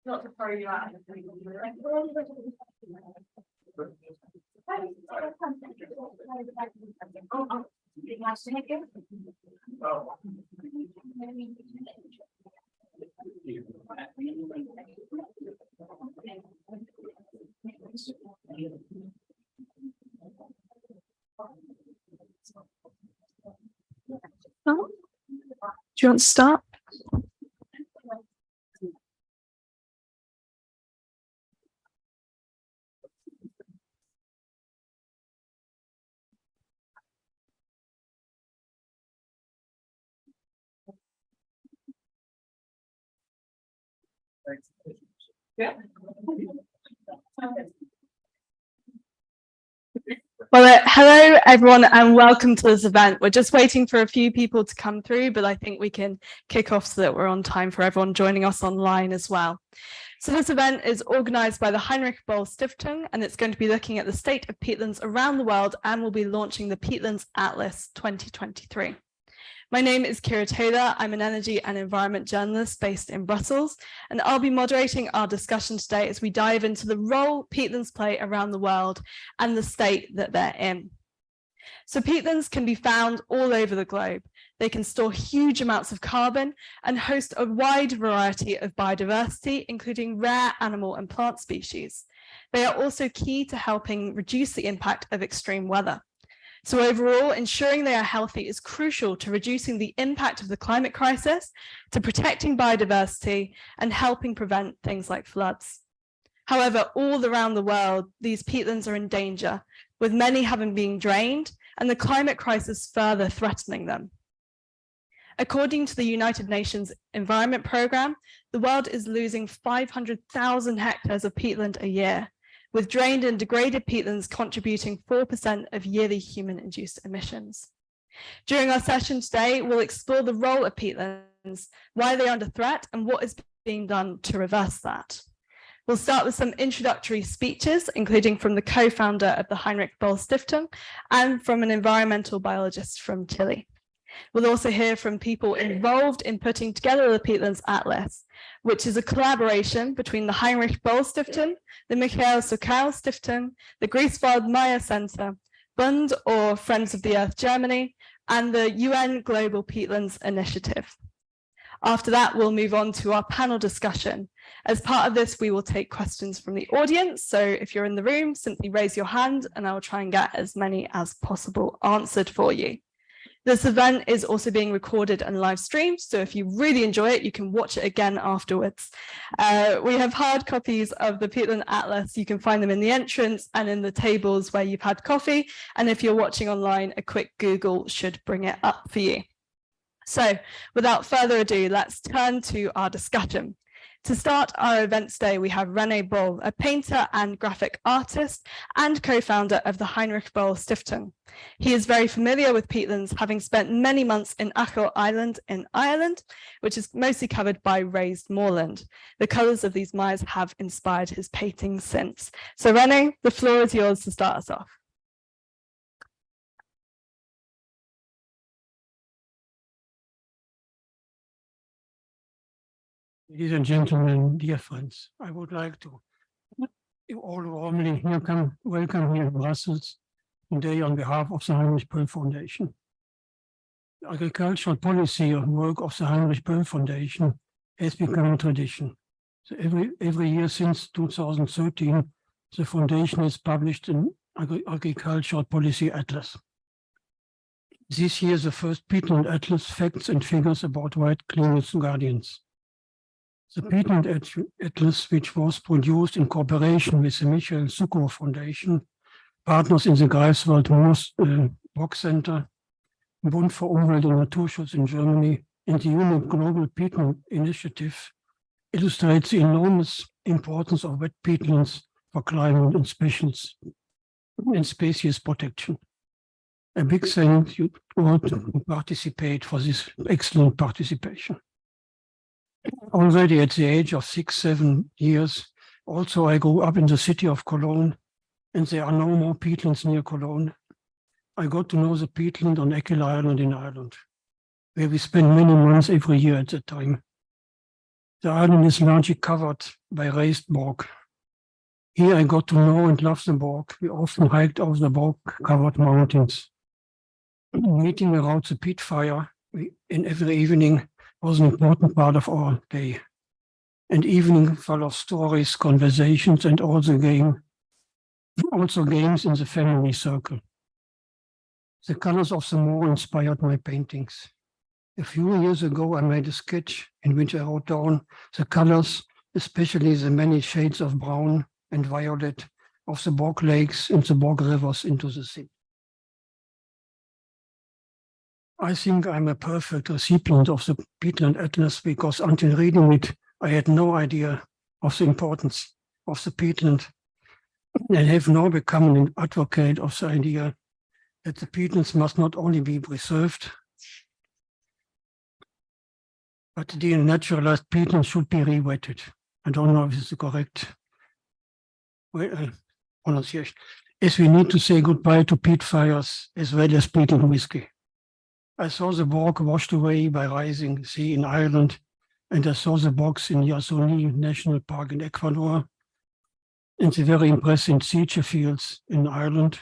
Not to throw you out. Do you want to start? Yeah. Well, hello everyone and welcome to this event. We're just waiting for a few people to come through, but I think we can kick off so that we're on time for everyone joining us online as well. So this event is organised by the Heinrich-Böll-Stiftung and it's going to be looking at the state of peatlands around the world and will be launching the Peatlands Atlas 2023. My name is Kira Taylor. I'm an energy and environment journalist based in Brussels, and I'll be moderating our discussion today as we dive into the role peatlands play around the world and the state that they're in. So peatlands can be found all over the globe. They can store huge amounts of carbon and host a wide variety of biodiversity, including rare animal and plant species. They are also key to helping reduce the impact of extreme weather. So overall, ensuring they are healthy is crucial to reducing the impact of the climate crisis, to protecting biodiversity, and helping prevent things like floods. However, all around the world, these peatlands are in danger, with many having been drained and the climate crisis further threatening them. According to the United Nations Environment Programme, the world is losing 500,000 hectares of peatland a year, with drained and degraded peatlands contributing 4% of yearly human-induced emissions. During our session today, we'll explore the role of peatlands, why they are under threat, and what is being done to reverse that. We'll start with some introductory speeches, including from the co-founder of the Heinrich-Böll-Stiftung and from an environmental biologist from Chile. We'll also hear from people involved in putting together the Peatlands Atlas, which is a collaboration between the Heinrich-Böll-Stiftung, the Michael Sokal-Stiftung, the Grieswald Meyer Center, Bund or Friends of the Earth Germany, and the UN Global Peatlands Initiative. After that, we'll move on to our panel discussion. As part of this, we will take questions from the audience. So if you're in the room, simply raise your hand and I'll try and get as many as possible answered for you. This event is also being recorded and live streamed, so if you really enjoy it, you can watch it again afterwards. We have hard copies of the Peatland Atlas. You can find them in the entrance and in the tables where you've had coffee. And if you're watching online, a quick Google should bring it up for you. So without further ado, let's turn to our discussion. To start our event today, we have René Böll, a painter and graphic artist and co-founder of the Heinrich-Böll-Stiftung. He is very familiar with peatlands, having spent many months in Achill Island in Ireland, which is mostly covered by raised moorland. The colours of these mires have inspired his paintings since. So René, the floor is yours to start us off. Ladies and gentlemen, dear friends, I would like to all warmly welcome here in Brussels today on behalf of the Heinrich-Böll Foundation. The agricultural policy and work of the Heinrich-Böll Foundation has become a tradition. So every year since 2013, the foundation has published an agricultural policy atlas. This year, the first Peatland Atlas, Facts and Figures about White Climate Guardians. The Peatland Atlas, which was produced in cooperation with the Michael Sokal Foundation, partners in the Greifswald Box Center, Bund für Umwelt und Naturschutz in Germany, and the UN Global Peatland Initiative, illustrates the enormous importance of wet peatlands for climate and species protection. A big thank you to all who participate for this excellent participation. Already at the age of 6-7 years, also I grew up in the city of Cologne, and there are no more peatlands near Cologne. I got to know the peatland on Achill Island in Ireland, where we spent many months every year at that time. The island is largely covered by raised bog. Here I got to know and love the bog. We often hiked over the bog-covered mountains. Meeting around the peat fire in every evening was an important part of our day. An evening full of stories, conversations, and also games in the family circle. The colors of the moor inspired my paintings. A few years ago, I made a sketch in which I wrote down the colors, especially the many shades of brown and violet of the bog lakes and the bog rivers into the sea. I think I'm a perfect recipient of the Peatland Atlas because until reading it, I had no idea of the importance of the peatland and have now become an advocate of the idea that the peatlands must not only be preserved, but the naturalized peatlands should be rewetted. I don't know if it's the correct pronunciation. As we need to say goodbye to peat fires as well as peatland whiskey. I saw the bog washed away by rising sea in Ireland, and I saw the bogs in Yasuni National Park in Ecuador, and the very impressive Siege fields in Ireland,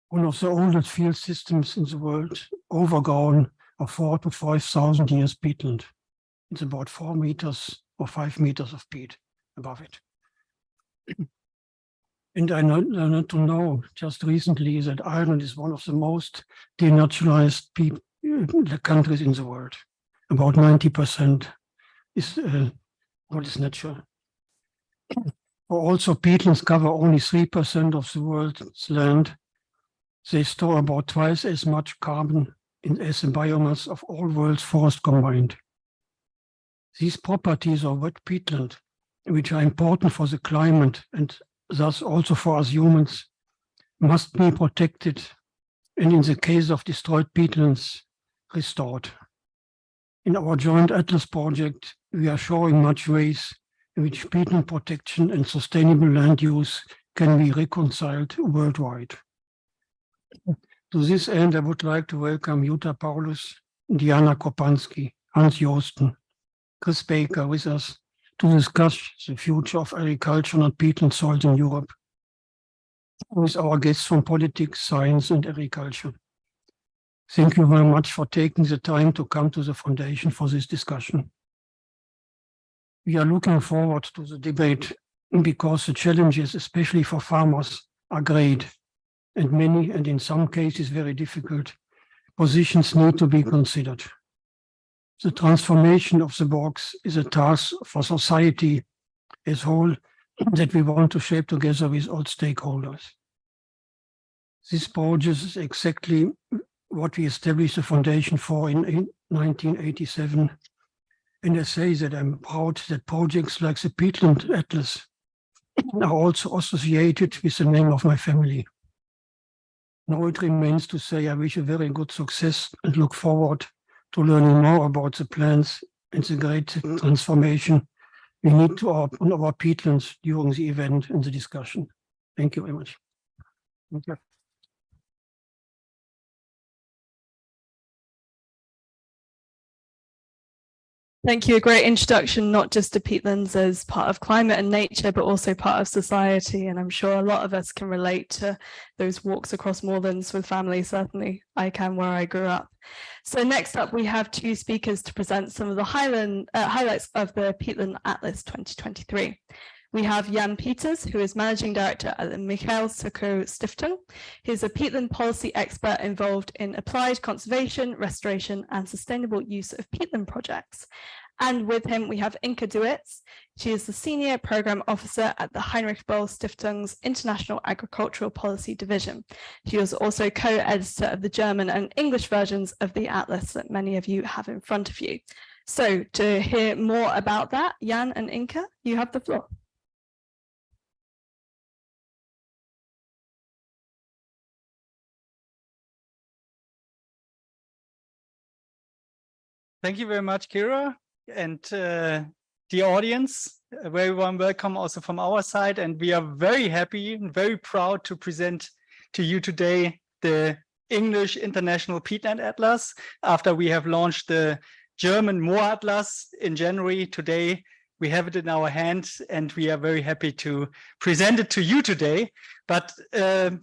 one of the oldest field systems in the world, overgrown of 4,000 to 5,000 years peatland. It's about 4 meters or 5 meters of peat above it. And I need to know just recently that Ireland is one of the most denaturalized countries in the world. About 90% is what is natural. Also, peatlands cover only 3% of the world's land. They store about twice as much carbon as the biomass of all world's forests combined. These properties of wet peatland, which are important for the climate and thus also for us humans, must be protected and in the case of destroyed peatlands, restored. In our joint Atlas project, we are showing much ways in which peatland protection and sustainable land use can be reconciled worldwide. To this end, I would like to welcome Jutta Paulus, Diana Kopansky, Hans Joosten, Chris Baker with us to discuss the future of agriculture on peatland soils in Europe with our guests from politics, science, and agriculture. Thank you very much for taking the time to come to the foundation for this discussion. We are looking forward to the debate because the challenges, especially for farmers, are great, and many, and in some cases very difficult, positions need to be considered. The transformation of the bogs is a task for society as a whole that we want to shape together with all stakeholders. This project is exactly what we established the foundation for in 1987. And I say that I'm proud that projects like the Peatland Atlas are also associated with the name of my family. Now it remains to say I wish a very good success and look forward to learning more about the plans and the great transformation we need to on our peatlands during the event and the discussion. Thank you very much. Thank you. Thank you. A great introduction, not just to peatlands as part of climate and nature, but also part of society. And I'm sure a lot of us can relate to those walks across moorlands with family. Certainly I can where I grew up. So next up, we have two speakers to present some of the highlights of the Peatland Atlas 2023. We have Jan Peters, who is Managing Director at the Heinrich-Böll-Stiftung. He's a peatland policy expert involved in applied conservation, restoration, and sustainable use of peatland projects. And with him, we have Inka Duitz. She is the Senior Program Officer at the Heinrich-Böll-Stiftung's International Agricultural Policy Division. She was also co-editor of the German and English versions of the Atlas that many of you have in front of you. So to hear more about that, Jan and Inka, you have the floor. Thank you very much, Kira, and the audience. A very warm welcome also from our side. And we are very happy and very proud to present to you today the English International Peatland Atlas after we have launched the German Moor Atlas in January. Today, we have it in our hands, and we are very happy to present it to you today. But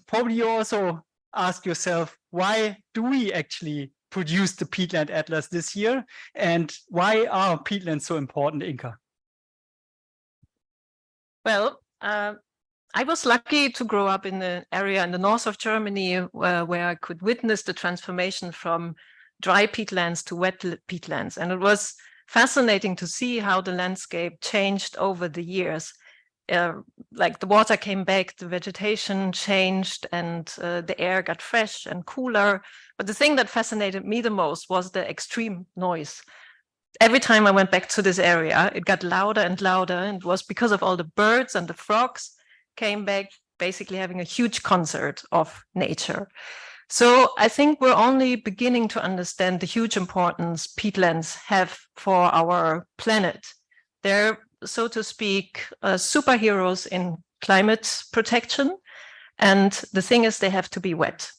probably you also ask yourself, why do we actually produce the Peatland Atlas this year? And why are peatlands so important, Inka? Well, I was lucky to grow up in an area in the north of Germany where I could witness the transformation from dry peatlands to wet peatlands. And it was fascinating to see how the landscape changed over the years. Like the water came back, the vegetation changed, and the air got fresh and cooler. But the thing that fascinated me the most was the extreme noise. Every time I went back to this area, it got louder and louder, and it was because of all the birds and the frogs came back, basically having a huge concert of nature. So I think we're only beginning to understand the huge importance peatlands have for our planet. They're, so to speak, superheroes in climate protection. And the thing is, they have to be wet.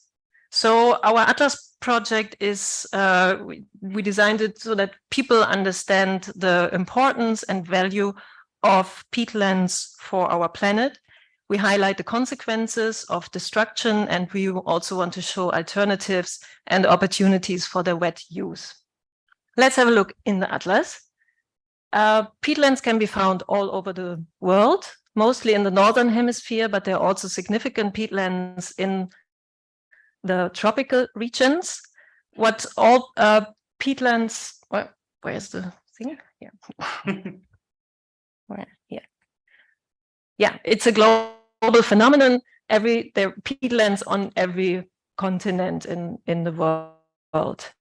So our Atlas project is, we designed it so that people understand the importance and value of peatlands for our planet. We highlight the consequences of destruction, and we also want to show alternatives and opportunities for their wet use. Let's have a look in the Atlas. Peatlands can be found all over the world, mostly in the northern hemisphere, but there are also significant peatlands in the tropical regions. What all peatlands, where's the thing? Yeah. Yeah, it's a global phenomenon. There are peatlands on every continent in the world.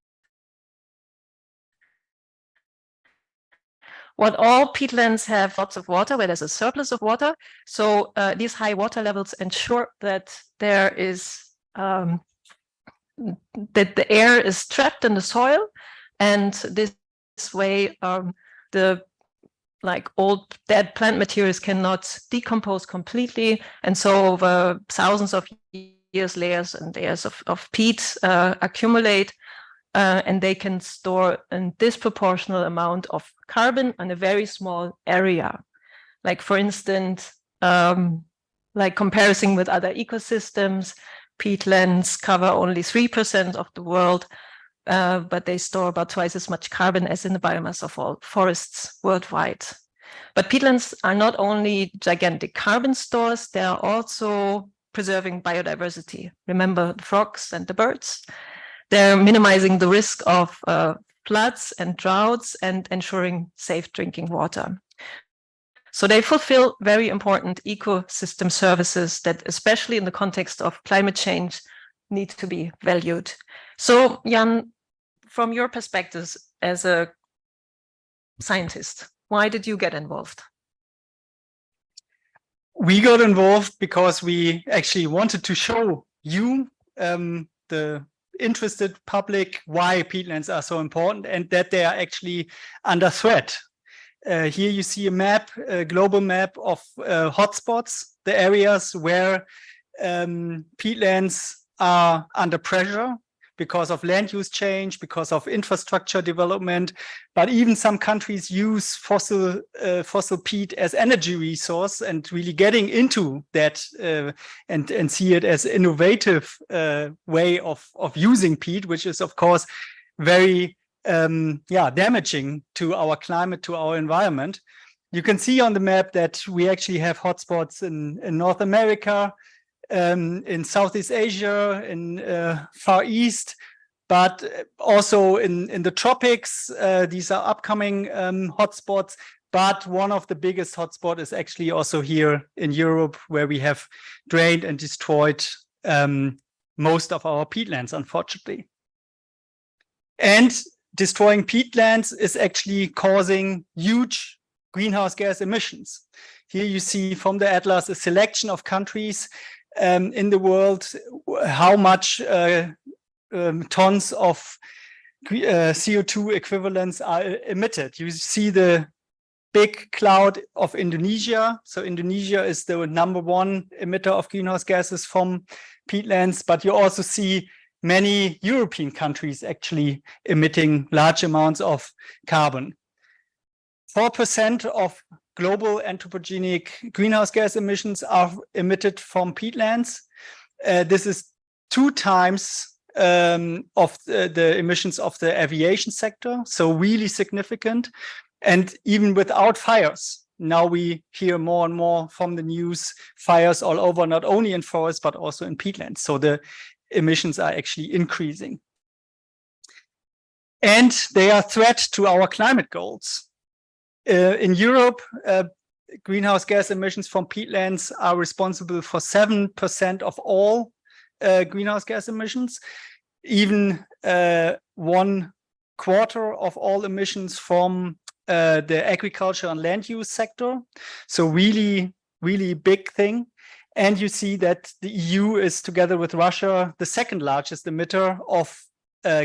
What all peatlands have lots of water, where there's a surplus of water. So these high water levels ensure that there is that the air is trapped in the soil, and this way the old dead plant materials cannot decompose completely, and so over thousands of years, layers and layers of peat accumulate, and they can store a disproportional amount of carbon on a very small area. Like, for instance, like comparison with other ecosystems, peatlands cover only 3% of the world, but they store about twice as much carbon as in the biomass of all forests worldwide. But peatlands are not only gigantic carbon stores, they are also preserving biodiversity. Remember the frogs and the birds? They're minimizing the risk of floods and droughts and ensuring safe drinking water. So they fulfill very important ecosystem services that, especially in the context of climate change, need to be valued. So, Jan, from your perspective as a scientist, why did you get involved? We got involved because we actually wanted to show you, the interested public, why peatlands are so important and that they are actually under threat. Here you see a map, a global map of hotspots, the areas where peatlands are under pressure because of land use change, because of infrastructure development, but even some countries use fossil peat as energy resource, and really getting into that and see it as innovative way of using peat, which is of course very damaging to our climate, to our environment. You can see on the map that we actually have hotspots in North America, in Southeast Asia, in Far East, but also in the tropics. These are upcoming hotspots, but one of the biggest hotspots is actually also here in Europe, where we have drained and destroyed most of our peatlands, unfortunately. And destroying peatlands is actually causing huge greenhouse gas emissions. Here you see from the Atlas a selection of countries in the world, how much tons of CO2 equivalents are emitted. You see the big cloud of Indonesia. So Indonesia is the #1 emitter of greenhouse gases from peatlands, but you also see many European countries actually emitting large amounts of carbon. 4% of global anthropogenic greenhouse gas emissions are emitted from peatlands. This is 2 times of the emissions of the aviation sector, so really significant. And even without fires, now we hear more and more from the news, fires all over, not only in forests, but also in peatlands. So the emissions are actually increasing. And they are a threat to our climate goals. In Europe, greenhouse gas emissions from peatlands are responsible for 7% of all greenhouse gas emissions, even 1/4 of all emissions from the agriculture and land use sector. So really, really big thing. And you see that the EU is, together with Russia, the 2nd largest emitter of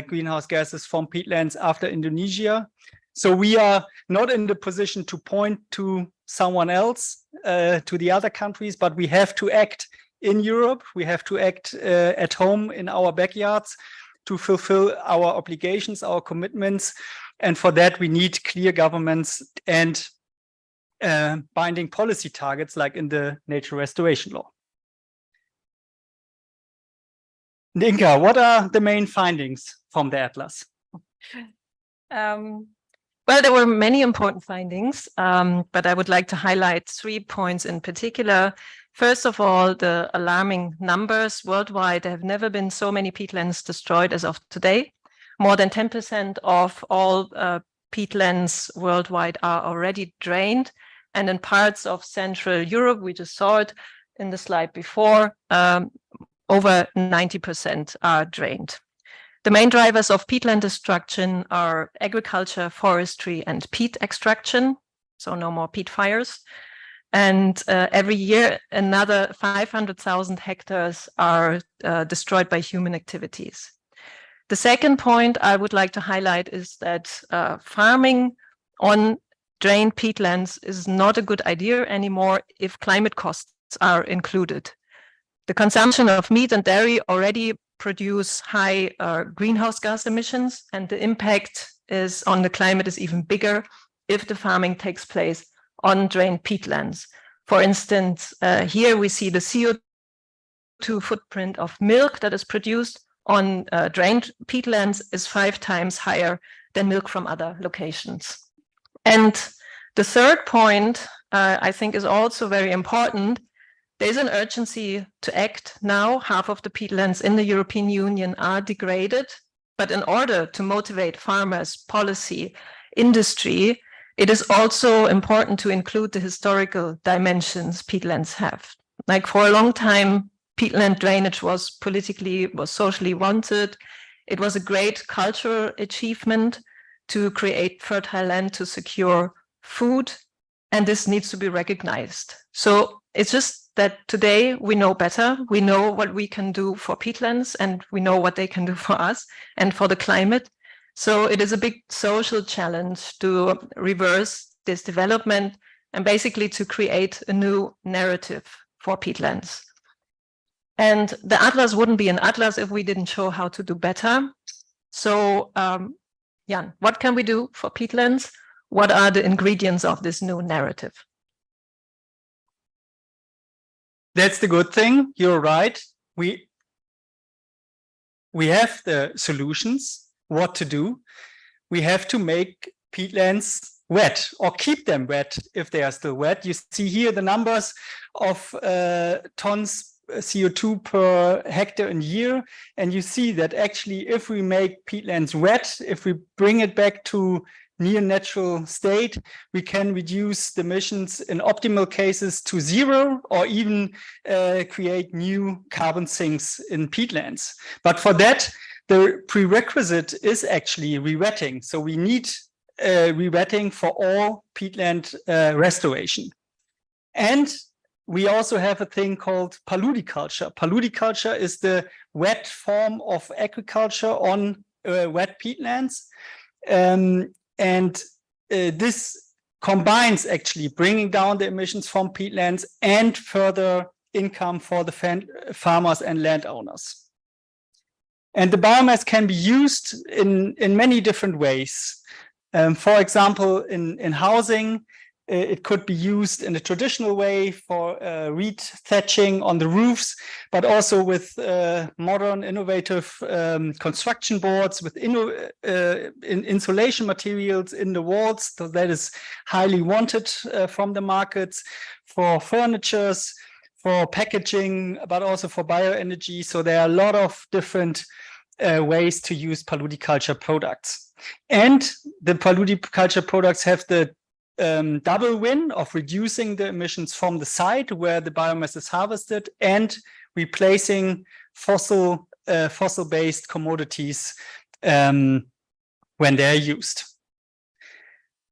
greenhouse gases from peatlands after Indonesia. So we are not in the position to point to someone else, to the other countries, but we have to act in Europe. We have to act at home in our backyards to fulfill our obligations, our commitments. And for that, we need clear governments and binding policy targets like in the nature restoration law. Inka, what are the main findings from the Atlas? Well, there were many important findings, but I would like to highlight 3 points in particular. First of all, the alarming numbers worldwide. There have never been so many peatlands destroyed as of today. More than 10% of all peatlands worldwide are already drained. And in parts of Central Europe, we just saw it in the slide before, over 90% are drained. The main drivers of peatland destruction are agriculture, forestry, and peat extraction, so no more peat fires. And every year, another 500,000 hectares are destroyed by human activities. The second point I would like to highlight is that farming on drained peatlands is not a good idea anymore if climate costs are included. The consumption of meat and dairy already produce high greenhouse gas emissions, and the impact is on the climate is even bigger if the farming takes place on drained peatlands. For instance, here we see the CO2 footprint of milk that is produced on drained peatlands is 5 times higher than milk from other locations. And the third point I think is also very important. There's an urgency to act now. Half of the peatlands in the European Union are degraded, but in order to motivate farmers, policy, industry, it is also important to include the historical dimensions peatlands have. Like for a long time, peatland drainage was socially wanted. It was a great cultural achievement to create fertile land to secure food, and this needs to be recognized. So it's just that today we know better. We know what we can do for peatlands, and we know what they can do for us and for the climate. So it is a big social challenge to reverse this development and basically to create a new narrative for peatlands. And the Atlas wouldn't be an Atlas if we didn't show how to do better. So Jan, what can we do for peatlands? What are the ingredients of this new narrative? That's the good thing. You're right. We have the solutions, what to do. We have to make peatlands wet or keep them wet if they are still wet. You see here the numbers of tons CO2 per hectare in year. And you see that actually if we make peatlands wet, if we bring it back to near natural state, we can reduce the emissions in optimal cases to 0 or even create new carbon sinks in peatlands. But for that, the prerequisite is actually re-wetting. So we need re-wetting for all peatland restoration. And we also have a thing called paludiculture. Paludiculture is the wet form of agriculture on wet peatlands. And this combines actually bringing down the emissions from peatlands and further income for the farmers and landowners. And the biomass can be used in many different ways. For example, in housing, it could be used in a traditional way for reed thatching on the roofs, but also with modern, innovative construction boards with insulation materials in the walls. So that is highly wanted from the markets, for furnitures, for packaging, but also for bioenergy. So there are a lot of different ways to use paludiculture products. And the paludiculture products have the double win of reducing the emissions from the site where the biomass is harvested and replacing fossil-based commodities when they're used.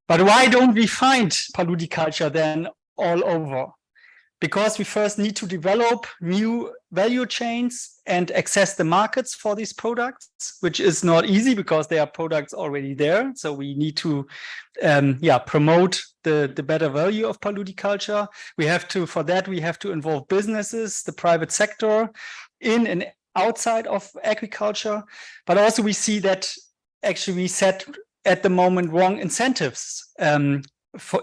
But why don't we find paludiculture then all over? Because we first need to develop new value chains and access the markets for these products, which is not easy because there are products already there. So we need to promote the better value of paludiculture. For that, we have to involve businesses, the private sector, in and outside of agriculture. But also we see that actually we set at the moment wrong incentives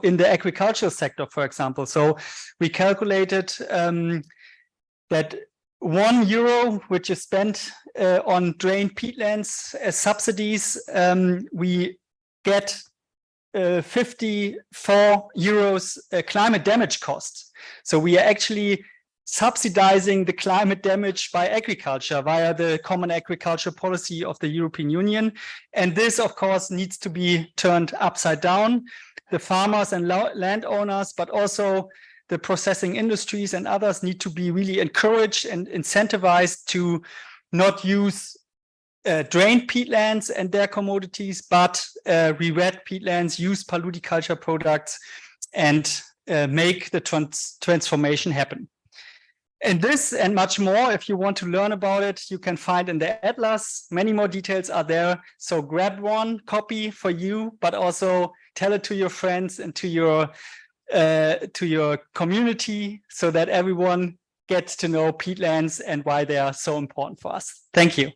in the agricultural sector, for example. So we calculated that €1 which is spent on drained peatlands as subsidies, we get €54 climate damage costs. So we are actually subsidizing the climate damage by agriculture via the Common Agriculture Policy of the European Union. And this, of course, needs to be turned upside down. The farmers and landowners, but also the processing industries and others need to be really encouraged and incentivized to not use drained peatlands and their commodities, but re-wet peatlands, use paludiculture products, and make the transformation happen. And this and much more, if you want to learn about it, you can find in the Atlas. Many more details are there. So grab one copy for you, but also tell it to your friends and to your community so that everyone gets to know peatlands and why they are so important for us. Thank you.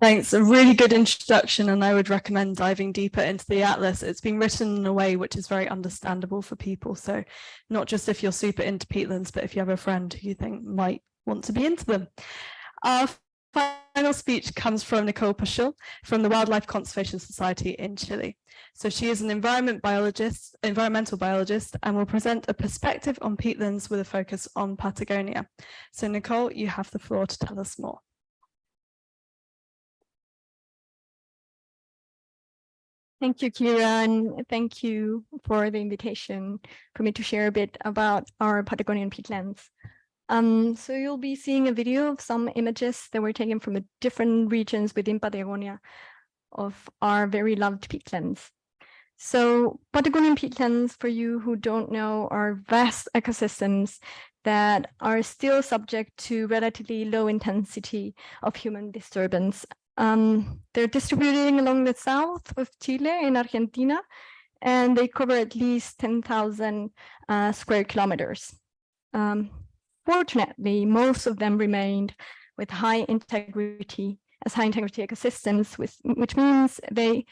Thanks, a really good introduction, and I would recommend diving deeper into the Atlas. It's been written in a way which is very understandable for people. So not just if you're super into peatlands, but if you have a friend who you think might want to be into them. Our final speech comes from Nicole Paschel from the Wildlife Conservation Society in Chile. So she is an environmental biologist, and will present a perspective on peatlands with a focus on Patagonia. So Nicole, you have the floor to tell us more. Thank you, Kira, and thank you for the invitation for me to share a bit about our Patagonian peatlands. So you'll be seeing a video of some images that were taken from the different regions within Patagonia of our very loved peatlands. So Patagonian peatlands, for you who don't know, are vast ecosystems that are still subject to relatively low intensity of human disturbance. They're distributing along the south of Chile in Argentina, and they cover at least 10,000 square kilometers. Fortunately, most of them remained with high integrity ecosystems, which means they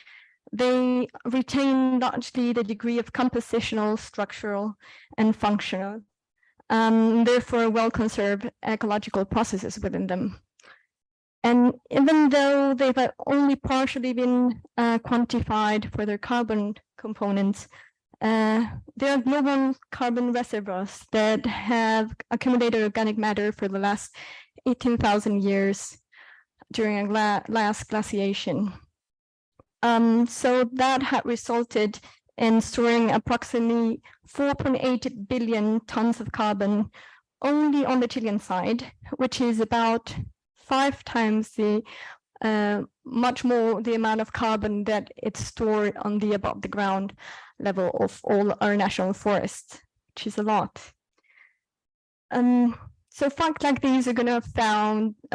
retain largely the degree of compositional, structural, and functional, therefore well-conserved ecological processes within them. And even though they've only partially been quantified for their carbon components, they are global carbon reservoirs that have accumulated organic matter for the last 18,000 years during a last glaciation. So that had resulted in storing approximately 4.8 billion tons of carbon only on the Chilean side, which is about 5 times much more the amount of carbon that it's stored on the above the ground level of all our national forests, which is a lot. So facts like these are going to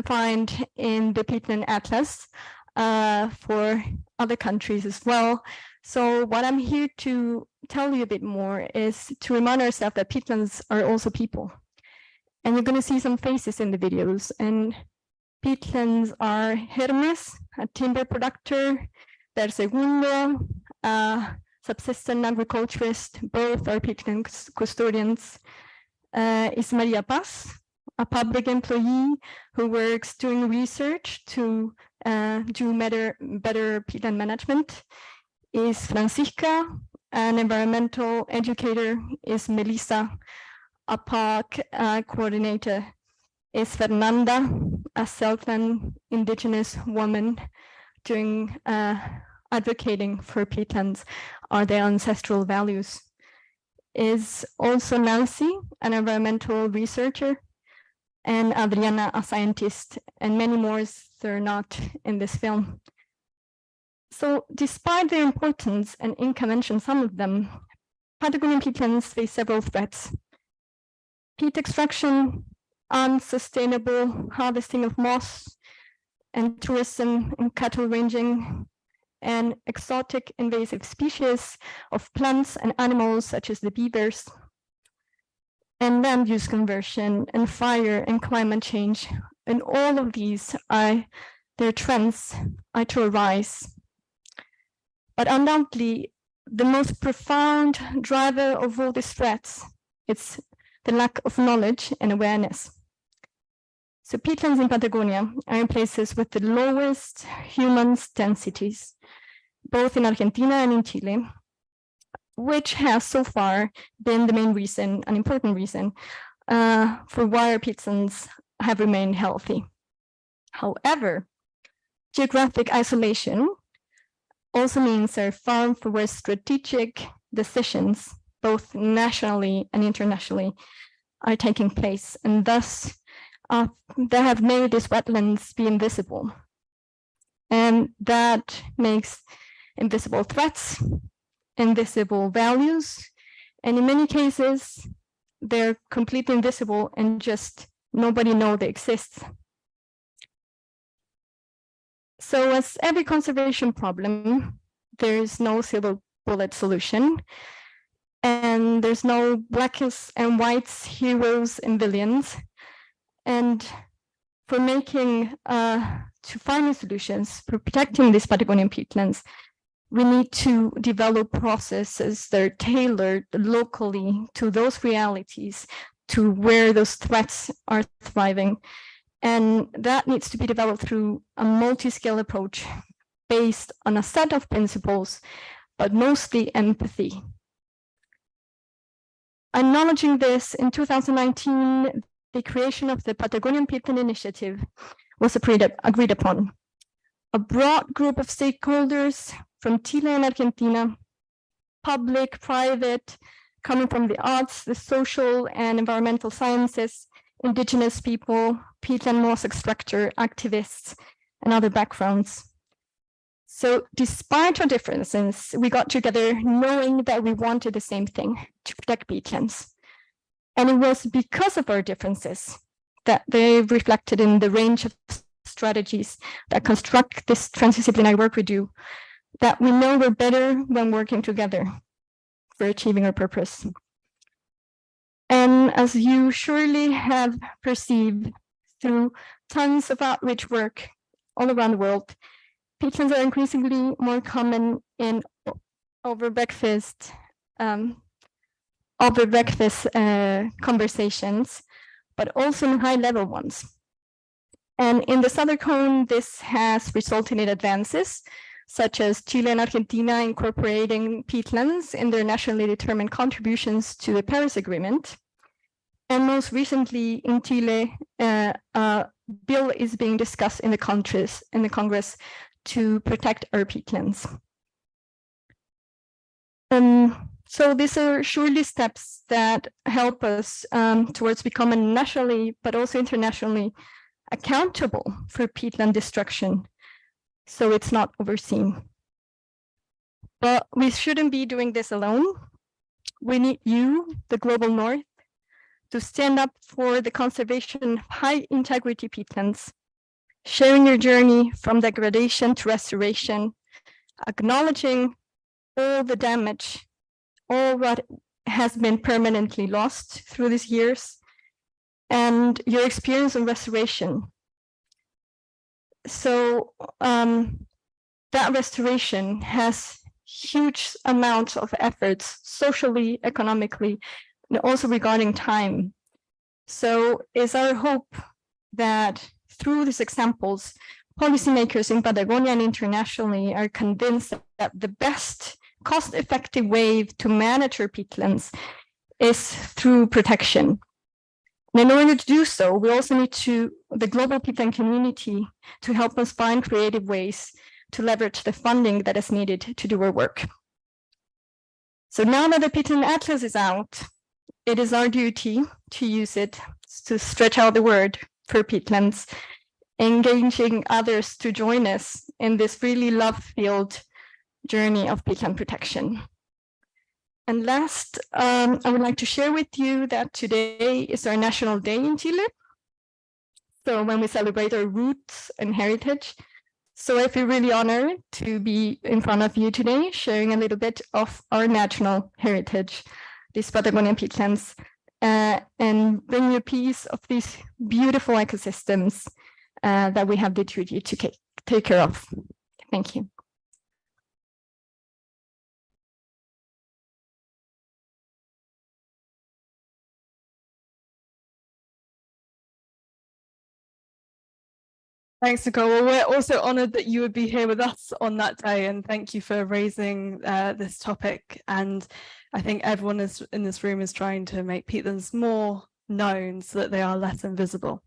find in the Peatland Atlas for other countries as well. So what I'm here to tell you a bit more is to remind ourselves that peatlands are also people. And you're going to see some faces in the videos. And peatlands are Hermes, a timber producer, Per Segundo, a subsistence agriculturist, both are peatland custodians. Is Maria Paz, a public employee who works doing research to do better peatland management. Is Francisca, an environmental educator. Is Melissa, a park coordinator. Is Fernanda, a Southern indigenous woman doing advocating for peatlands or their ancestral values. Is also Nancy, an environmental researcher, and Adriana, a scientist, and many more they're not in this film. So despite their importance, and Inka mentioned some of them, Patagonian peatlands face several threats. Peat extraction, unsustainable harvesting of moss, and tourism and cattle ranching, and exotic invasive species of plants and animals such as the beavers, and land use conversion, and fire and climate change. And all of these their trends are to arise. But undoubtedly, the most profound driver of all these threats, it's the lack of knowledge and awareness. So peatlands in Patagonia are in places with the lowest human densities, both in Argentina and in Chile, which has so far been the main reason, an important reason, for why our peatlands have remained healthy. However, geographic isolation also means there are far fewer strategic decisions, both nationally and internationally, are taking place, and thus they have made these wetlands be invisible. And that makes invisible threats, invisible values, and in many cases, they're completely invisible and just nobody knows they exist. So as every conservation problem, there's no silver bullet solution, and there's no blacks and whites, heroes and villains. And for making, to finding solutions for protecting these Patagonian peatlands, we need to develop processes that are tailored locally to those realities, to where those threats are thriving. And that needs to be developed through a multi-scale approach based on a set of principles, but mostly empathy. Acknowledging this, in 2019, the creation of the Patagonian Peatland Initiative was agreed upon. A broad group of stakeholders from Chile and Argentina, public, private, coming from the arts, the social and environmental sciences, indigenous people, peatland moss extractor, activists, and other backgrounds. So despite our differences, we got together knowing that we wanted the same thing, to protect peatlands. And it was because of our differences that they reflected in the range of strategies that construct this transdisciplinary work we do, that we know we're better when working together for achieving our purpose. And as you surely have perceived through tons of outreach work all around the world, peatlands are increasingly more common in over breakfast conversations, but also in high-level ones. And in the Southern Cone, this has resulted in advances, such as Chile and Argentina incorporating peatlands in their nationally determined contributions to the Paris Agreement. And most recently in Chile, a bill is being discussed in the Congress to protect our peatlands. So these are surely steps that help us towards becoming nationally, but also internationally accountable for peatland destruction, so it's not overseen. But we shouldn't be doing this alone. We need you, the global North, to stand up for the conservation of high integrity peatlands, sharing your journey from degradation to restoration, acknowledging all the damage, all what has been permanently lost through these years, and your experience in restoration. So that restoration has huge amounts of efforts, socially, economically, and also regarding time. So it's our hope that through these examples, policymakers in Patagonia and internationally are convinced that the best cost-effective way to manage our peatlands is through protection. And in order to do so, we also need the global peatland community to help us find creative ways to leverage the funding that is needed to do our work. So now that the Peatland Atlas is out, it is our duty to use it to stretch out the word for peatlands, engaging others to join us in this really love-filled journey of peatland protection. And last, I would like to share with you that today is our National Day in Chile. So when we celebrate our roots and heritage. So I feel really honored to be in front of you today, sharing a little bit of our national heritage, these Patagonian peatlands, and bring you a piece of these beautiful ecosystems that we have the duty to take care of. Thank you. Thanks, Nicole. Well, we're also honoured that you would be here with us on that day, and thank you for raising this topic. And I think everyone in this room is trying to make peatlands more known so that they are less invisible.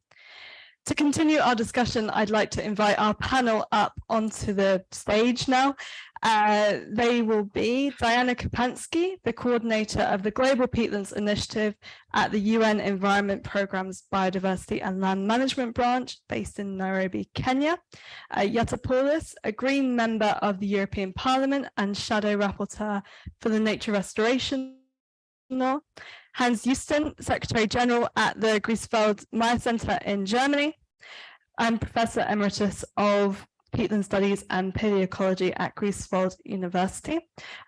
To continue our discussion, I'd like to invite our panel up onto the stage now. They will be Diana Kapansky, the coordinator of the Global Peatlands Initiative at the UN Environment Programme's Biodiversity and Land Management Branch based in Nairobi, Kenya. Jutta Paulus, a Green member of the European Parliament and Shadow Rapporteur for the Nature Restoration Law. Hans Justen, Secretary General at the Griesfeld Meyer Center in Germany, and Professor Emeritus of Peatland Studies and Paleoecology at Griesfeld University.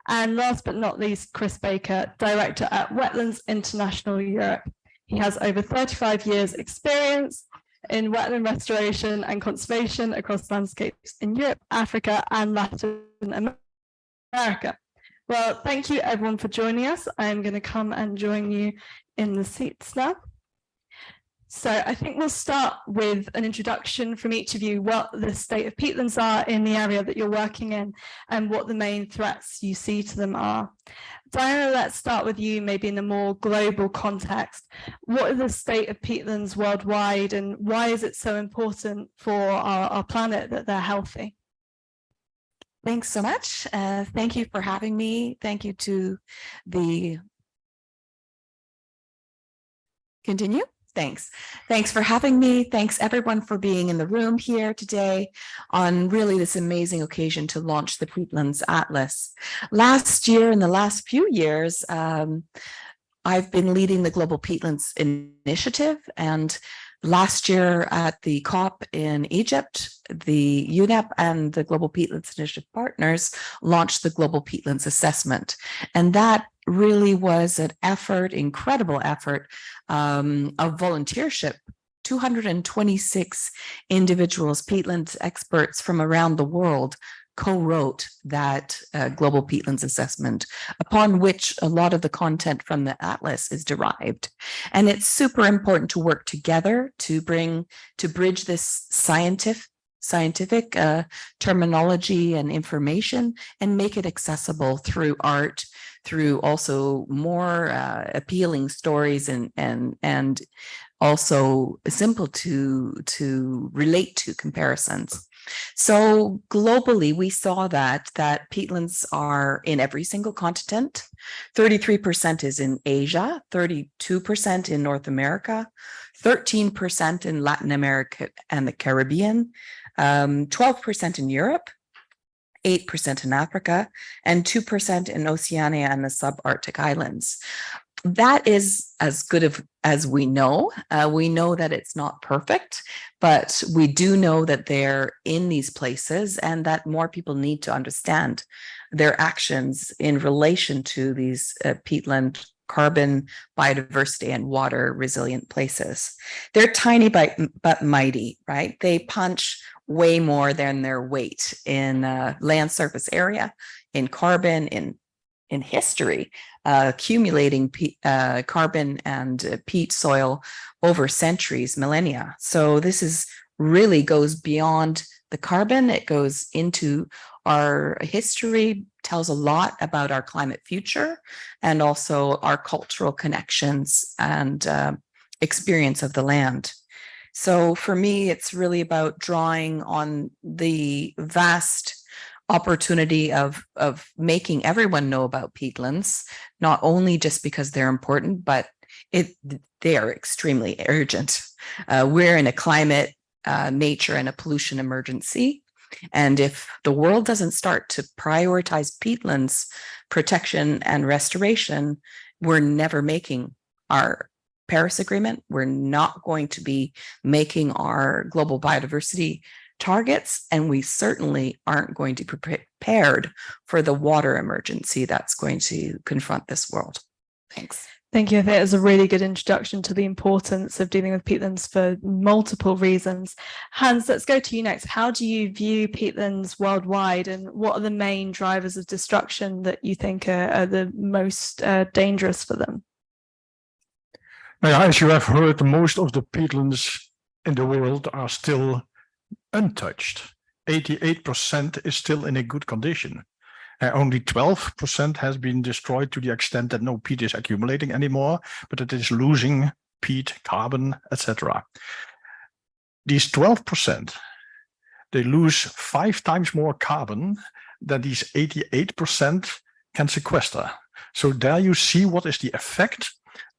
And last but not least, Chris Baker, Director at Wetlands International Europe. He has over 35 years experience in wetland restoration and conservation across landscapes in Europe, Africa, and Latin America. Well, thank you everyone for joining us. I'm going to come and join you in the seats now. So I think we'll start with an introduction from each of you, what the state of peatlands are in the area that you're working in and what the main threats you see to them are. Diana, let's start with you, maybe in a more global context. What is the state of peatlands worldwide and why is it so important for our planet that they're healthy? Thanks so much. Thank you for having me. Thank you to the... Continue? Thanks. Thanks for having me. Thanks everyone for being in the room here today on really this amazing occasion to launch the Peatlands Atlas. Last year, in the last few years, I've been leading the Global Peatlands Initiative, and last year at the COP in Egypt, the UNEP and the Global Peatlands Initiative partners launched the Global Peatlands Assessment. And that really was an effort, incredible effort of volunteership. 226 individuals, peatland experts from around the world, co-wrote that Global Peatlands Assessment, upon which a lot of the content from the Atlas is derived. And it's super important to work together to bridge this scientific terminology and information and make it accessible through art, through also more appealing stories and also simple to relate to comparisons. So globally, we saw that peatlands are in every single continent. 33% is in Asia, 32% in North America, 13% in Latin America and the Caribbean, 12% in Europe, 8% in Africa, and 2% in Oceania and the subarctic islands. that is as good as we know. We know that it's not perfect, but we do know that they're in these places and that more people need to understand their actions in relation to these peatland carbon, biodiversity, and water resilient places. They're tiny but mighty, right? They punch way more than their weight in land surface area, in carbon, in history, accumulating carbon and peat soil over centuries, millennia. So this is really goes beyond the carbon. It goes into our history, tells a lot about our climate future, and also our cultural connections and experience of the land. So for me, it's really about drawing on the vast opportunity of making everyone know about peatlands, not only just because they're important, but they are extremely urgent. We're in a climate, nature, and a pollution emergency. And if the world doesn't start to prioritize peatlands protection and restoration, we're never making our Paris Agreement. We're not going to be making our global biodiversity targets, and we certainly aren't going to be prepared for the water emergency that's going to confront this world. Thanks. Thank you. I think it was a really good introduction to the importance of dealing with peatlands for multiple reasons. Hans, let's go to you next. How do you view peatlands worldwide, and what are the main drivers of destruction that you think are the most dangerous for them? As you have heard, most of the peatlands in the world are still untouched. 88% is still in a good condition. Only 12% has been destroyed to the extent that no peat is accumulating anymore, but it is losing peat, carbon, etc. These 12%, they lose 5 times more carbon than these 88% can sequester. So there you see what is the effect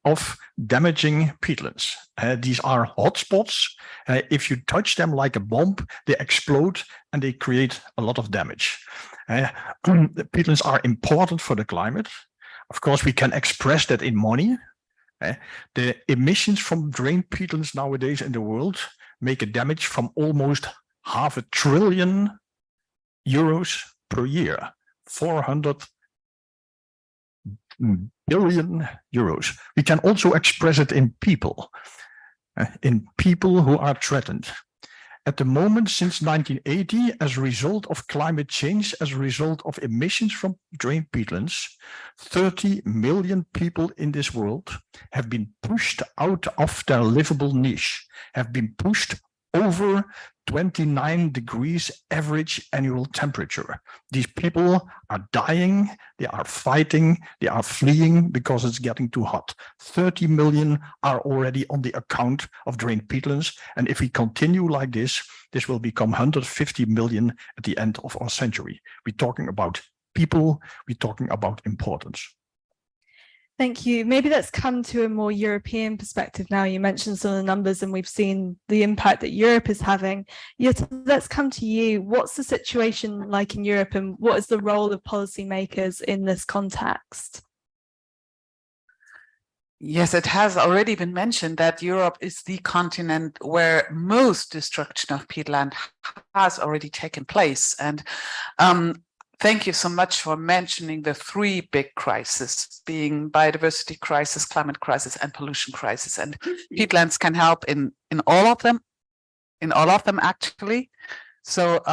of damaging peatlands. These are hotspots. If you touch them like a bomb, they explode and they create a lot of damage. The peatlands are important for the climate. Of course, we can express that in money. The emissions from drained peatlands nowadays in the world make a damage from almost €500 billion per year, 400 billion euros. We can also express it in people who are threatened. At the moment, since 1980, as a result of climate change, as a result of emissions from drained peatlands, 30 million people in this world have been pushed out of their livable niche, have been pushed over 29 degrees average annual temperature. These people are dying, they are fighting, they are fleeing because it's getting too hot. 30 million are already on the account of drained peatlands. And if we continue like this, this will become 150 million at the end of our century. We're talking about people, we're talking about importance. Thank you. Maybe let's come to a more European perspective now. You mentioned some of the numbers and we've seen the impact that Europe is having. Yet, let's come to you. What's the situation like in Europe, and what is the role of policymakers in this context? Yes, it has already been mentioned that Europe is the continent where most destruction of peatland has already taken place. And thank you so much for mentioning the 3 big crises, being biodiversity crisis, climate crisis, and pollution crisis. And peatlands can help in all of them, actually. So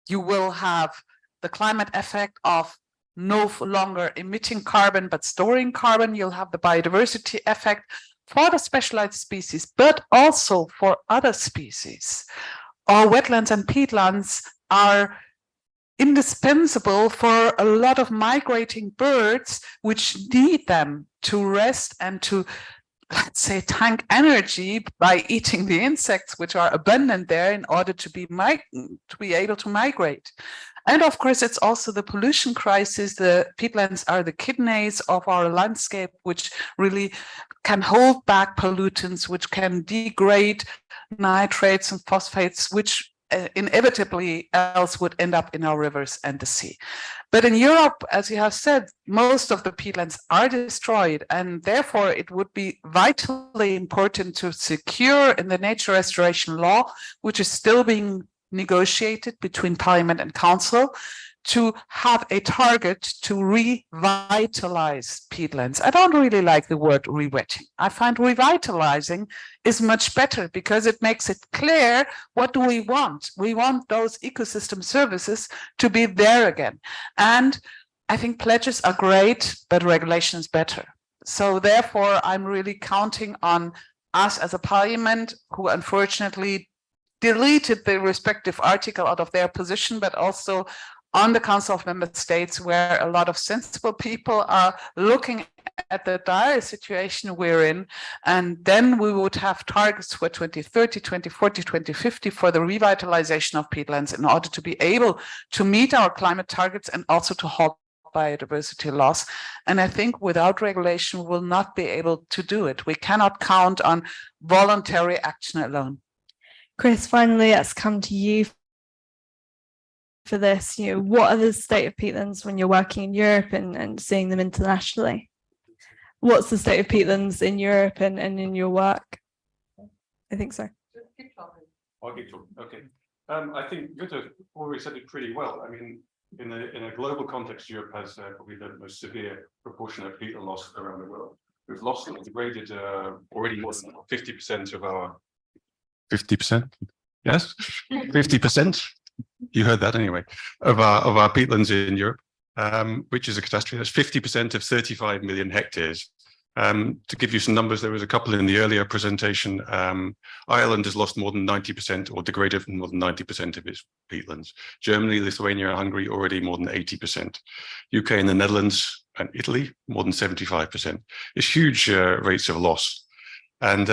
you will have the climate effect of no longer emitting carbon, but storing carbon. You'll have the biodiversity effect for the specialized species, but also for other species. Our wetlands and peatlands are indispensable for a lot of migrating birds, which need them to rest and to, let's say, tank energy by eating the insects which are abundant there in order to be able to migrate. And of course, it's also the pollution crisis. The peatlands are the kidneys of our landscape, which really can hold back pollutants, which can degrade nitrates and phosphates, which inevitably else would end up in our rivers and the sea. But in Europe, as you have said, most of the peatlands are destroyed, and therefore it would be vitally important to secure in the nature restoration law, which is still being negotiated between Parliament and Council, to have a target to revitalize peatlands. I don't really like the word rewetting. I find revitalizing is much better because it makes it clear what do we want. We want those ecosystem services to be there again. And I think pledges are great, but regulation is better. So therefore, I'm really counting on us as a parliament who unfortunately deleted the respective article out of their position, but also on the Council of Member States, where a lot of sensible people are looking at the dire situation we're in. And then we would have targets for 2030, 2040, 2050 for the revitalization of peatlands in order to be able to meet our climate targets and also to halt biodiversity loss. And I think without regulation, we'll not be able to do it. We cannot count on voluntary action alone. Chris, finally, let's come to you for this. What are the state of peatlands when you're working in Europe and seeing them internationally? What's the state of peatlands in Europe and in your work? I think so. I'll keep talking. Okay. I think Jutta already said it pretty well. I mean, in a global context, Europe has probably the most severe proportion of peatland loss around the world. We've lost and degraded already more than 50% of our 50%. Yes, 50%. You heard that anyway, of our peatlands in Europe, which is a catastrophe. That's 50% of 35 million hectares. To give you some numbers, there was a couple in the earlier presentation. Ireland has lost more than 90% or degraded more than 90% of its peatlands. Germany, Lithuania, and Hungary already more than 80%. UK and the Netherlands and Italy more than 75%. It's huge rates of loss. And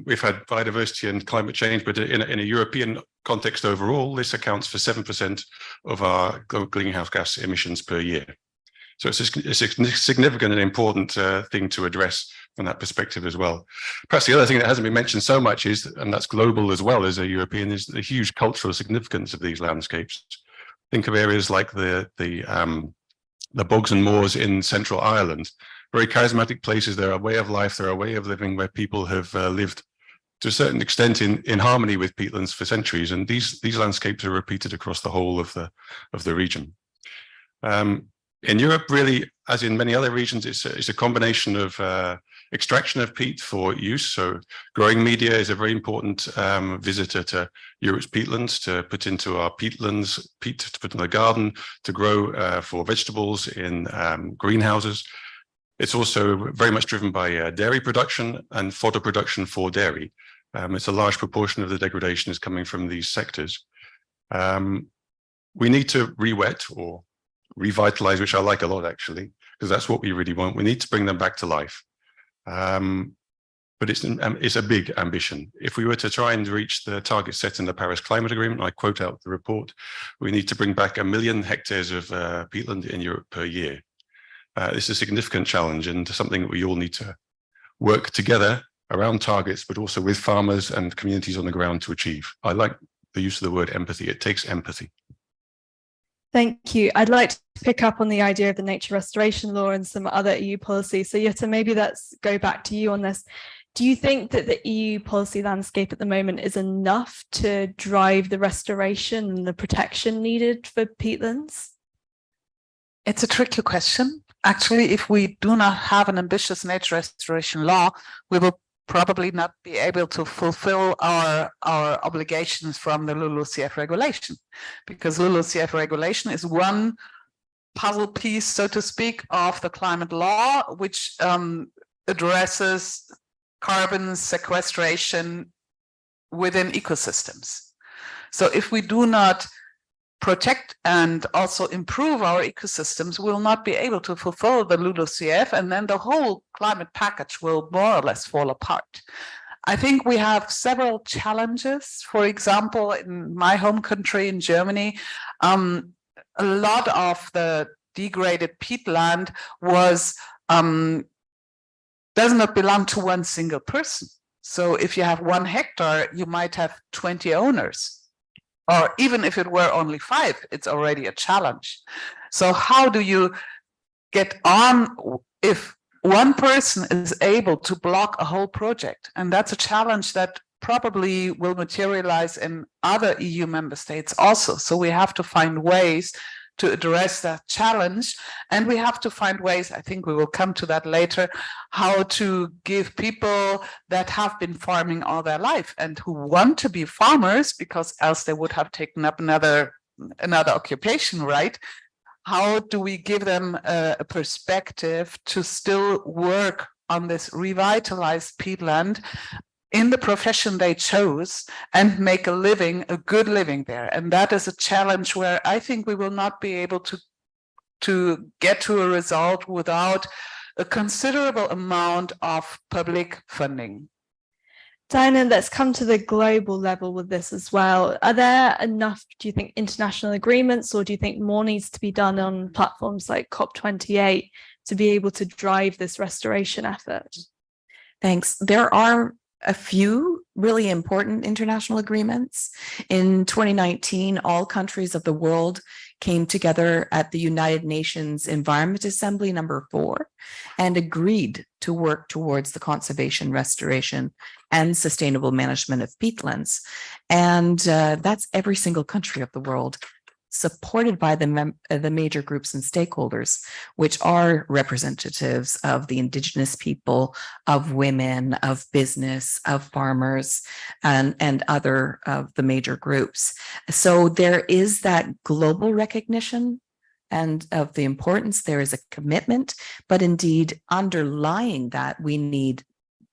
we've had biodiversity and climate change, but in a European context overall, this accounts for 7% of our greenhouse gas emissions per year. So it's a significant and important thing to address from that perspective as well. Perhaps the other thing that hasn't been mentioned so much is, and that's global as well as a European, is the huge cultural significance of these landscapes. Think of areas like the bogs and moors in Central Ireland. Very charismatic places. They're a way of life. They're a way of living where people have lived to a certain extent in harmony with peatlands for centuries. And these landscapes are repeated across the whole of the region. In Europe, really, as in many other regions, it's a combination of extraction of peat for use. So growing media is a very important visitor to Europe's peatlands, to put into our peatlands, peat to put in the garden, to grow for vegetables in greenhouses. It's also very much driven by dairy production and fodder production for dairy. It's a large proportion of the degradation is coming from these sectors. We need to re-wet or revitalize, which I like a lot actually, because that's what we really want. We need to bring them back to life. But it's a big ambition. If we were to try and reach the target set in the Paris Climate Agreement, I quote out the report, we need to bring back 1 million hectares of peatland in Europe per year. It's a significant challenge and something that we all need to work together around targets, but also with farmers and communities on the ground to achieve. I like the use of the word empathy. It takes empathy. Thank you. I'd like to pick up on the idea of the nature restoration law and some other EU policy. So Jutta, maybe let's go back to you on this. Do you think that the EU policy landscape at the moment is enough to drive the restoration and the protection needed for peatlands? It's a tricky question. Actually, if we do not have an ambitious nature restoration law, we will probably not be able to fulfill our obligations from the LULUCF regulation, because LULUCF regulation is one puzzle piece, so to speak, of the climate law, which addresses carbon sequestration within ecosystems. So if we do not protect and also improve our ecosystems, we will not be able to fulfill the LULUCF, and then the whole climate package will more or less fall apart. I think we have several challenges. For example, in my home country, in Germany, a lot of the degraded peatland does not belong to one single person. So if you have 1 hectare, you might have 20 owners or even if it were only 5, it's already a challenge. So how do you get on if one person is able to block a whole project? And that's a challenge that probably will materialize in other EU member states also. So we have to find ways to address that challenge. And we have to find ways, I think we will come to that later, how to give people that have been farming all their life and who want to be farmers, because else they would have taken up another occupation, right? How do we give them a perspective to still work on this revitalized peatland in the profession they chose and make a living, a good living there? And that is a challenge where I think we will not be able to get to a result without a considerable amount of public funding. Diana, let's come to the global level with this as well. Are there enough, do you think, international agreements, or do you think more needs to be done on platforms like COP28 to be able to drive this restoration effort? Thanks. There are a few really important international agreements. In 2019, all countries of the world came together at the United Nations Environment Assembly number 4 and agreed to work towards the conservation, restoration, and sustainable management of peatlands. And that's every single country of the world, supported by the major groups and stakeholders, which are representatives of the indigenous people, of women, of business, of farmers, and other of the major groups. So there is that global recognition and of the importance. There is a commitment, but indeed underlying that, we need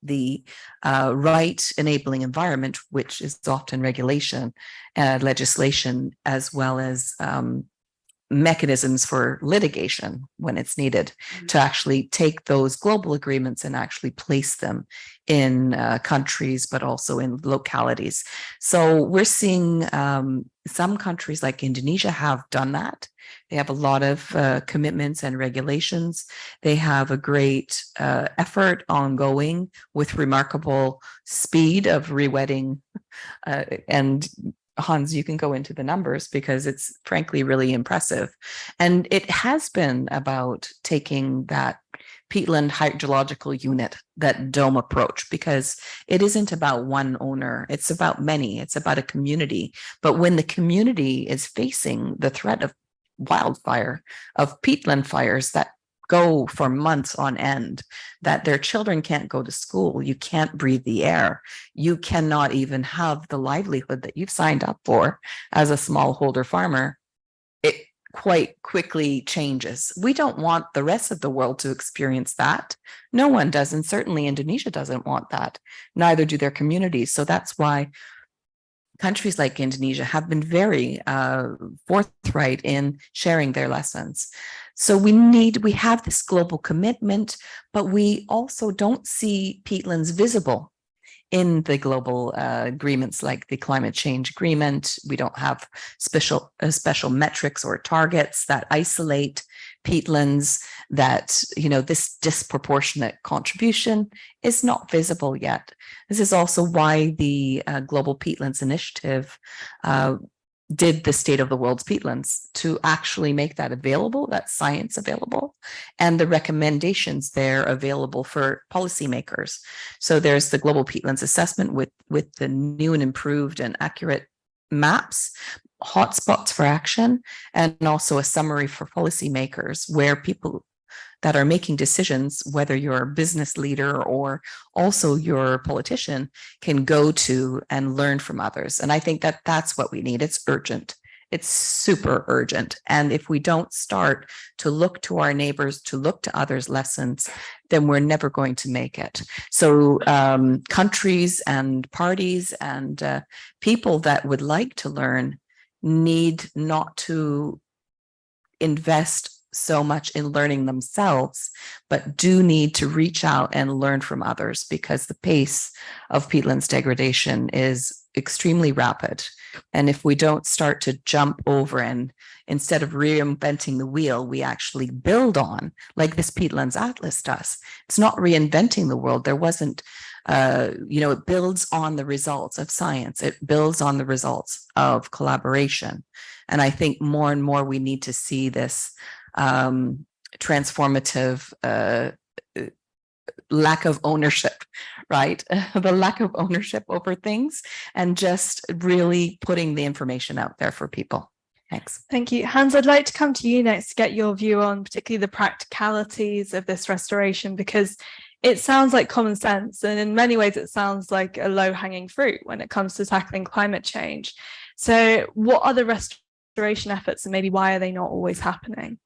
the right enabling environment, which is often regulation, legislation, as well as mechanisms for litigation when it's needed to actually take those global agreements and actually place them in countries, but also in localities. So we're seeing some countries like Indonesia have done that. They have a lot of commitments and regulations. They have a great effort ongoing with remarkable speed of rewetting. And Hans, you can go into the numbers because it's frankly really impressive. And it has been about taking that peatland hydrological unit, that dome approach, because it isn't about one owner, it's about many, it's about a community. But when the community is facing the threat of wildfire, of peatland fires that go for months on end, that their children can't go to school, you can't breathe the air, you cannot even have the livelihood that you've signed up for as a smallholder farmer, it quite quickly changes. We don't want the rest of the world to experience that. No one does, and certainly Indonesia doesn't want that. Neither do their communities. So that's why countries like Indonesia have been very forthright in sharing their lessons. So we have this global commitment, but we also don't see peatlands visible in the global agreements like the climate change agreement. We don't have special metrics or targets that isolate peatlands, that, you know, this disproportionate contribution is not visible yet. This is also why the Global Peatlands Initiative did the State of the World's Peatlands, to actually make that available, that science available, and the recommendations there available for policymakers. So there's the Global Peatlands Assessment with the new and improved and accurate maps, hotspots for action, and also a summary for policymakers, where people that are making decisions, whether you're a business leader or also you're a politician, can go to and learn from others. And I think that that's what we need. It's urgent. It's super urgent. And if we don't start to look to our neighbors, to look to others' lessons, then we're never going to make it. So countries and parties and people that would like to learn need not to invest so much in learning themselves, but do need to reach out and learn from others, because the pace of peatlands degradation is extremely rapid. And if we don't start to jump over and instead of reinventing the wheel, we actually build on, like this Peatlands Atlas does. It's not reinventing the world. There wasn't It builds on the results of science. It builds on the results of collaboration. And I think more and more we need to see this transformative lack of ownership, right? The lack of ownership over things, and just really putting the information out there for people. Thanks. Thank you. Hans, I'd like to come to you next to get your view on particularly the practicalities of this restoration, because it sounds like common sense, and in many ways it sounds like a low-hanging fruit when it comes to tackling climate change. So what are the restoration efforts, and maybe why are they not always happening?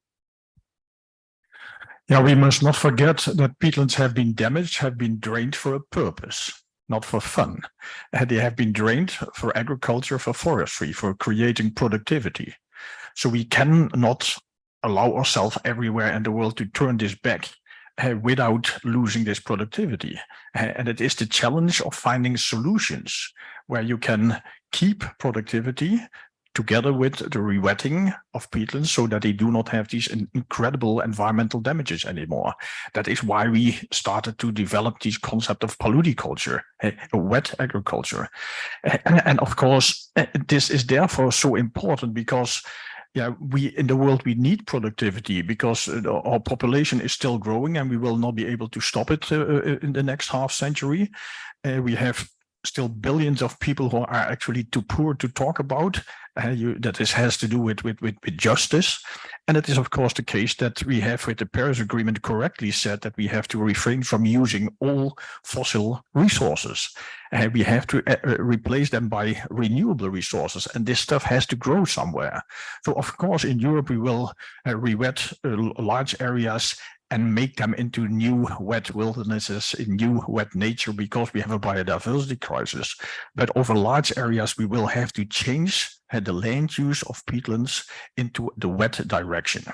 Yeah, we must not forget that peatlands have been damaged, have been drained for a purpose, not for fun. They have been drained for agriculture, for forestry, for creating productivity. So we cannot allow ourselves everywhere in the world to turn this back without losing this productivity. And it is the challenge of finding solutions where you can keep productivity together with the rewetting of peatlands so that they do not have these incredible environmental damages anymore. That is why we started to develop this concept of paludiculture, wet agriculture. And of course, this is therefore so important because we in the world, we need productivity because our population is still growing and we will not be able to stop it in the next half century. We have still billions of people who are actually too poor to talk about. That has to do with justice. And it is, of course, the case that we have with the Paris Agreement correctly said that we have to refrain from using all fossil resources. We have to replace them by renewable resources. And this stuff has to grow somewhere. So, of course, in Europe, we will rewet large areas and make them into new wet wildernesses, in new wet nature, because we have a biodiversity crisis. But over large areas, we will have to change the land use of peatlands into the wet direction.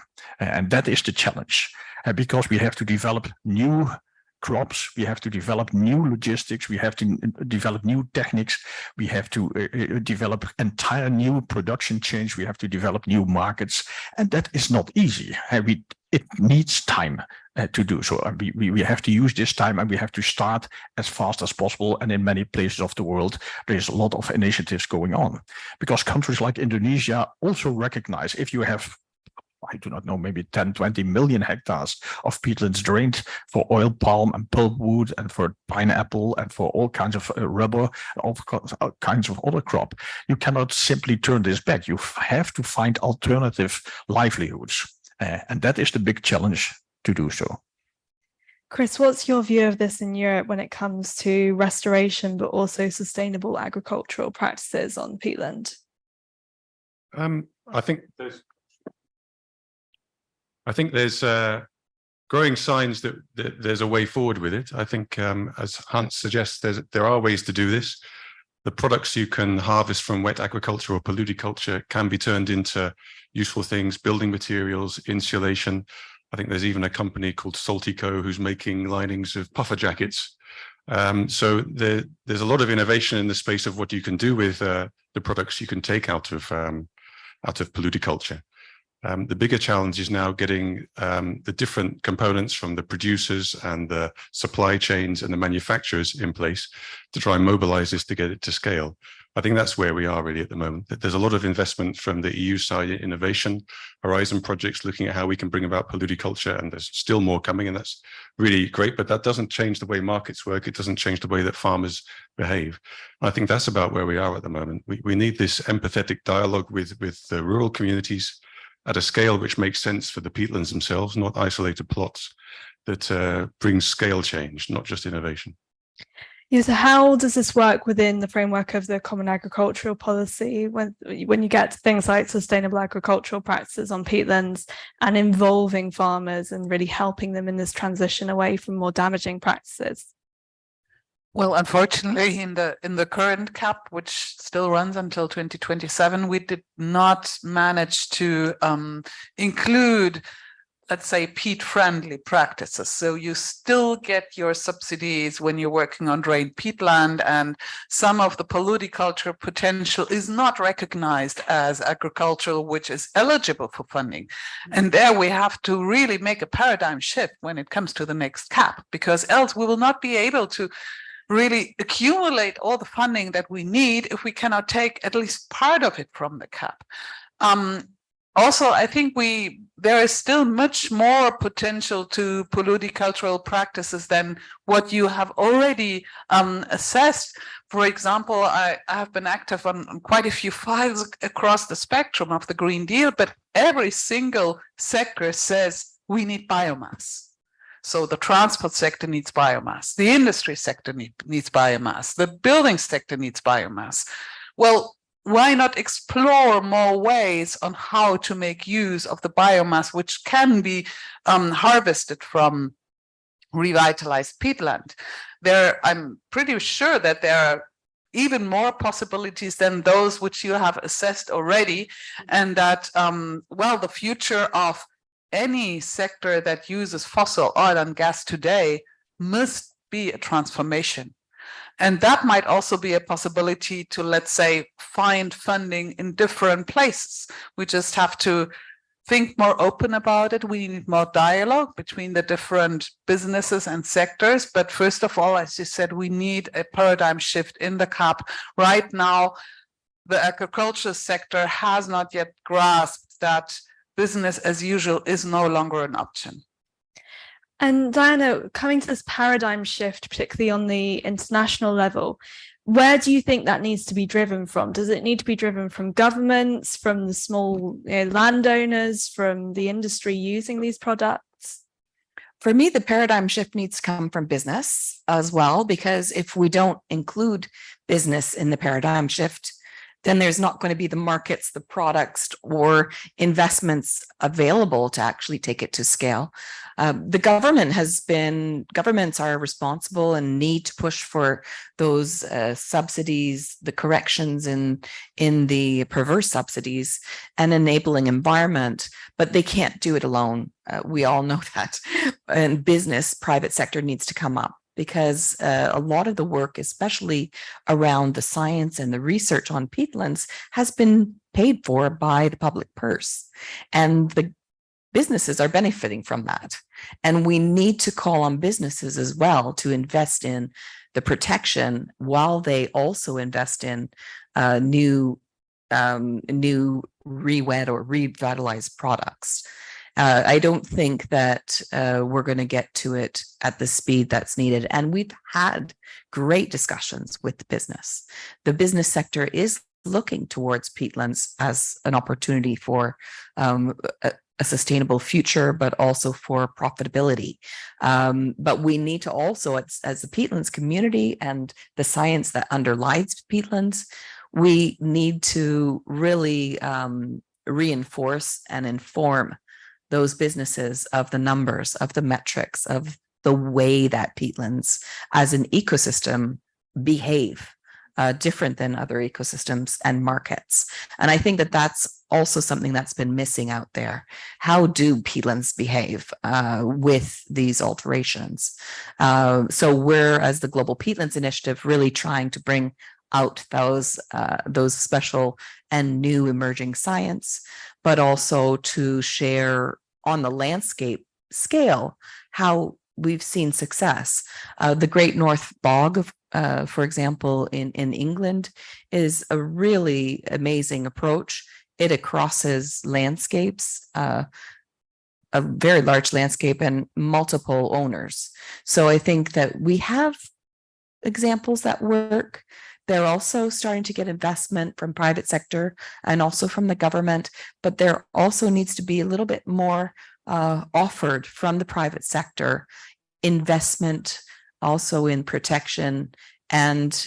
And that is the challenge, because we have to develop new crops, we have to develop new logistics, we have to develop new techniques, we have to develop entire new production chains, we have to develop new markets, and that is not easy. It needs time to do so. We have to use this time, and we have to start as fast as possible. And in many places of the world, there's a lot of initiatives going on, because countries like Indonesia also recognize if you have, I do not know, maybe 10, 20 million hectares of peatlands drained for oil palm and pulpwood and for pineapple and for all kinds of rubber, all kinds of other crop. You cannot simply turn this back. You have to find alternative livelihoods. And that is the big challenge to do so. Chris, what's your view of this in Europe when it comes to restoration, but also sustainable agricultural practices on peatland? I think there's growing signs that there's a way forward with it. I think, as Hans suggests, there are ways to do this. The products you can harvest from wet agriculture or paludiculture can be turned into useful things, building materials, insulation. I think there's even a company called Saltico who's making linings of puffer jackets. So there's a lot of innovation in the space of what you can do with the products you can take out of paludiculture. The bigger challenge is now getting the different components from the producers and the supply chains and the manufacturers in place to try and mobilize this to get it to scale. I think that's where we are really at the moment. There's a lot of investment from the EU side in innovation, Horizon projects looking at how we can bring about paludiculture, and there's still more coming, and that's really great, but that doesn't change the way markets work. It doesn't change the way that farmers behave. I think that's about where we are at the moment. We need this empathetic dialogue with the rural communities at a scale which makes sense for the peatlands themselves, not isolated plots, that brings scale change, not just innovation. Yeah, so how does this work within the framework of the Common Agricultural Policy when you get to things like sustainable agricultural practices on peatlands and involving farmers and really helping them in this transition away from more damaging practices? Well, unfortunately, in the current CAP, which still runs until 2027, we did not manage to include, let's say, peat-friendly practices. So you still get your subsidies when you're working on drained peatland, and some of the paludiculture potential is not recognized as agricultural, which is eligible for funding. And there we have to really make a paradigm shift when it comes to the next CAP, because else we will not be able to really accumulate all the funding that we need if we cannot take at least part of it from the cap. Also, I think there is still much more potential to polludicultural practices than what you have already assessed. For example, I have been active on quite a few files across the spectrum of the Green Deal, but every single sector says we need biomass. So the transport sector needs biomass, the industry sector needs biomass, the building sector needs biomass. Well, why not explore more ways on how to make use of the biomass which can be harvested from revitalized peatland? I'm pretty sure that there are even more possibilities than those which you have assessed already, and that, well, the future of any sector that uses fossil oil and gas today must be a transformation. And that might also be a possibility to, let's say, find funding in different places. We just have to think more open about it. We need more dialogue between the different businesses and sectors. But first of all, as you said, we need a paradigm shift in the CAP. Right now, the agriculture sector has not yet grasped that business as usual is no longer an option. And Diana, coming to this paradigm shift, particularly on the international level, where do you think that needs to be driven from? Does it need to be driven from governments, from the small landowners, from the industry using these products? For me, the paradigm shift needs to come from business as well, because if we don't include business in the paradigm shift, then there's not going to be the markets, the products, or investments available to actually take it to scale. The governments are responsible and need to push for those subsidies, the corrections in the perverse subsidies, and enabling environment, but they can't do it alone. We all know that. And business, private sector needs to come up, because a lot of the work, especially around the science and the research on peatlands, has been paid for by the public purse. And the businesses are benefiting from that. And we need to call on businesses as well to invest in the protection while they also invest in new re-wet or revitalized products. I don't think that we're going to get to it at the speed that's needed. And we've had great discussions with the business. The business sector is looking towards peatlands as an opportunity for a sustainable future, but also for profitability. But we need to also, as the peatlands community and the science that underlies peatlands, we need to really reinforce and inform those businesses of the numbers, of the metrics, of the way that peatlands as an ecosystem behave different than other ecosystems and markets. And I think that that's also something that's been missing out there. How do peatlands behave with these alterations? So we're, as the Global Peatlands Initiative, really trying to bring out those special and new emerging science, but also to share on the landscape scale how we've seen success. The Great North Bog, for example, in England, is a really amazing approach. It crosses landscapes, a very large landscape, and multiple owners. So I think that we have examples that work. They're also starting to get investment from private sector and also from the government, but there also needs to be a little bit more offered from the private sector, investment also in protection, and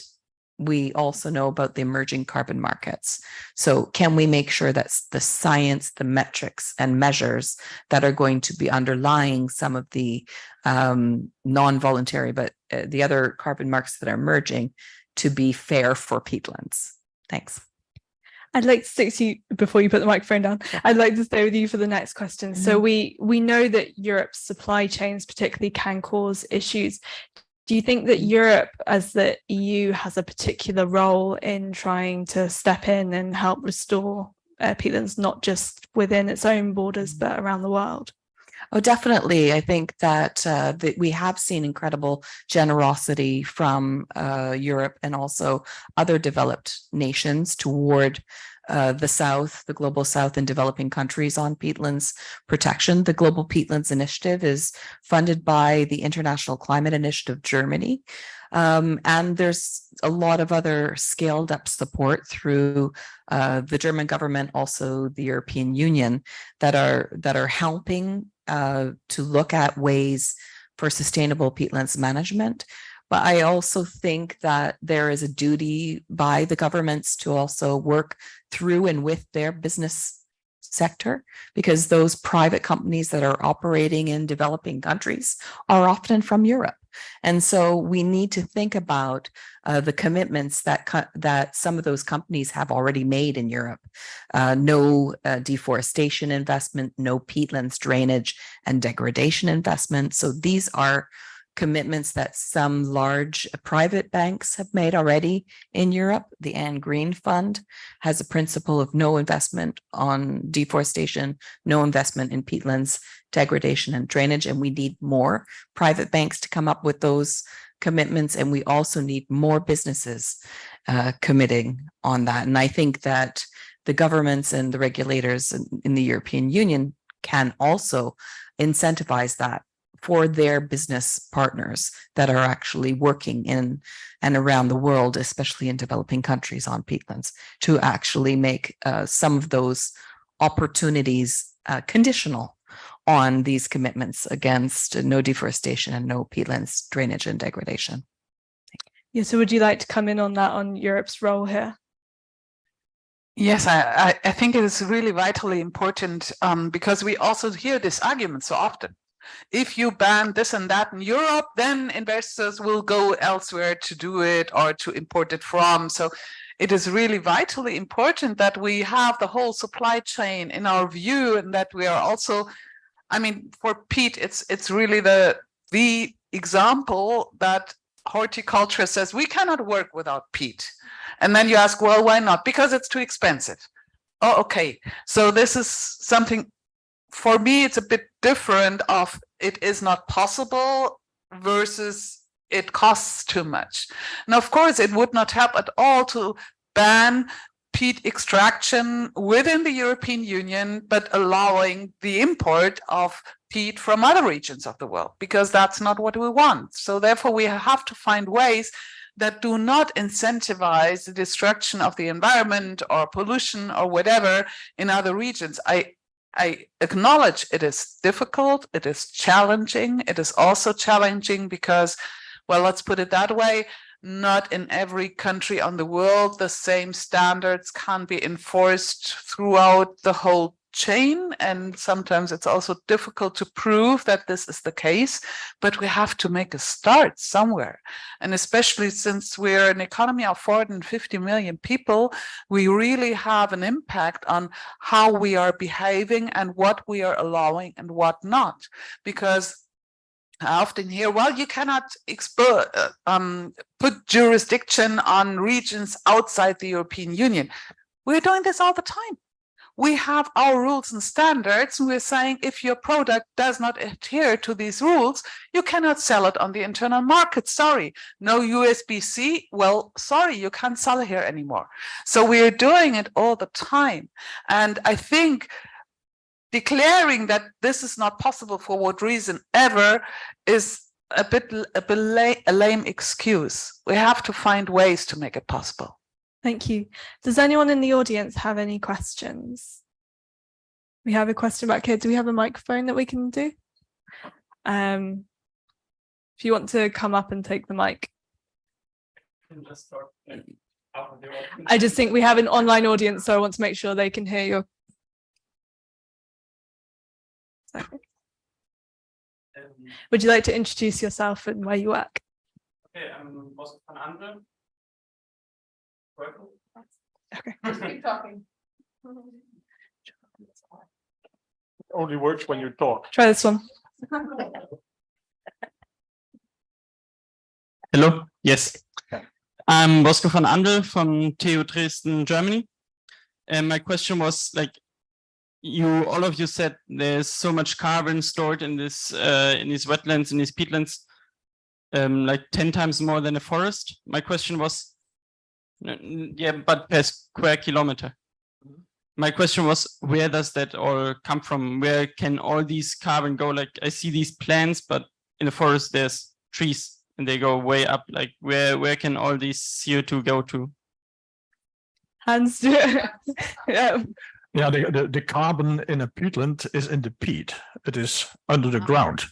we also know about the emerging carbon markets. So can we make sure that the science, the metrics and measures that are going to be underlying some of the non-voluntary, but the other carbon markets that are emerging, to be fair for peatlands? Thanks. I'd like to stick to you before you put the microphone down. I'd like to stay with you for the next question. So we know that Europe's supply chains particularly can cause issues. Do you think that Europe, as the EU, has a particular role in trying to step in and help restore peatlands, not just within its own borders, but around the world? Oh, definitely. I think that, that we have seen incredible generosity from Europe and also other developed nations toward the South, the global South and developing countries on peatlands protection. The Global Peatlands Initiative is funded by the International Climate Initiative Germany. And there's a lot of other scaled up support through the German government, also the European Union, that are helping to look at ways for sustainable peatlands management. But I also think that there is a duty by the governments to also work through and with their business sector, because those private companies that are operating in developing countries are often from Europe. And so we need to think about the commitments that some of those companies have already made in Europe. No deforestation investment, no peatlands drainage and degradation investment. So these are commitments that some large private banks have made already in Europe. The Anne Green Fund has a principle of no investment on deforestation, no investment in peatlands degradation and drainage, and we need more private banks to come up with those commitments, and we also need more businesses committing on that. And I think that the governments and the regulators in the European Union can also incentivize that for their business partners that are actually working in and around the world, especially in developing countries on peatlands, to actually make some of those opportunities conditional on these commitments against no deforestation and no peatlands drainage and degradation. Yeah, so would you like to come in on that, on Europe's role here? Yes, I think it is really vitally important because we also hear this argument so often. If you ban this and that in Europe, then investors will go elsewhere to do it or to import it from. So it is really vitally important that we have the whole supply chain in our view, and that we are also, I mean, for peat, it's really the example that horticulture says we cannot work without peat. And then you ask, well, why not? Because it's too expensive. Oh, okay. So this is something, for me, it's a bit different of it is not possible versus it costs too much. And of course, it would not help at all to ban peat extraction within the European Union, but allowing the import of peat from other regions of the world, because that's not what we want. So therefore, we have to find ways that do not incentivize the destruction of the environment or pollution or whatever in other regions. I acknowledge it is difficult, it is challenging. It is also challenging because, well, let's put it that way, not in every country on the world the same standards can be enforced throughout the whole chain. And sometimes it's also difficult to prove that this is the case, but we have to make a start somewhere. And especially since we're an economy of 450 million people, we really have an impact on how we are behaving and what we are allowing and what not. Because I often hear, well, you cannot put jurisdiction on regions outside the European Union. We're doing this all the time. We have our rules and standards, and we're saying if your product does not adhere to these rules, you cannot sell it on the internal market. Sorry, no USB-C. Well, sorry, you can't sell it here anymore. So we are doing it all the time. And I think declaring that this is not possible for what reason ever is a lame excuse. We have to find ways to make it possible. Thank you. Does anyone in the audience have any questions? We have a question back here. Do we have a microphone that we can do? If you want to come up and take the mic. I just think we have an online audience, so I want to make sure they can hear you. Would you like to introduce yourself and where you work? Okay, I'm Oscar van Andel. Okay. Keep talking. Only works when you talk. Try this one. Hello, yes. I'm Oscar van Andel from TU Dresden, Germany. And my question was, like, all of you said there's so much carbon stored in these wetlands, in these peatlands, like 10 times more than a forest. My question was, yeah, but per square kilometer. My question was, where does that all come from? Where can all these carbon go? Like I see these plants, but in the forest there's trees and they go way up. Like where can all these CO2 go to? Hans, yeah. Yeah, the carbon in a peatland is in the peat. It is under the ground.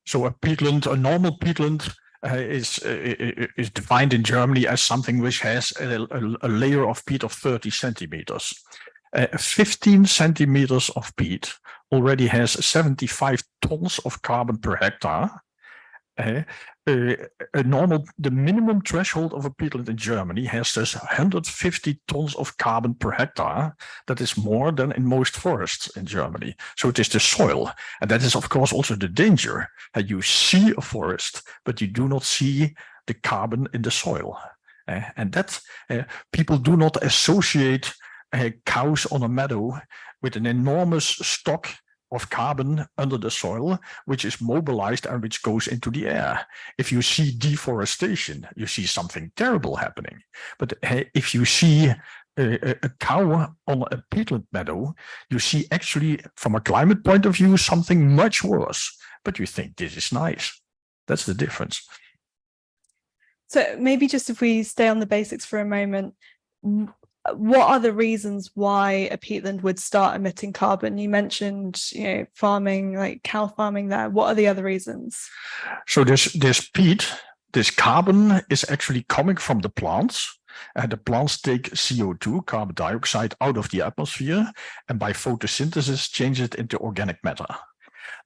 So a peatland, a normal peatland, is defined in Germany as something which has a layer of peat of 30 centimeters. 15 centimeters of peat already has 75 tons of carbon per hectare. The minimum threshold of a peatland in Germany has this 150 tons of carbon per hectare. That is more than in most forests in Germany. So it is the soil. And that is, of course, also the danger. You see a forest, but you do not see the carbon in the soil. And that people do not associate cows on a meadow with an enormous stock of carbon under the soil, which is mobilized and which goes into the air. If you see deforestation, you see something terrible happening. But if you see a cow on a peatland meadow, you see actually, from a climate point of view, something much worse. But you think this is nice. That's the difference. So maybe just if we stay on the basics for a moment, what are the reasons why a peatland would start emitting carbon? You mentioned, farming, like cow farming there. What are the other reasons? So this peat, this carbon is actually coming from the plants. And the plants take CO2, carbon dioxide, out of the atmosphere, and by photosynthesis change it into organic matter.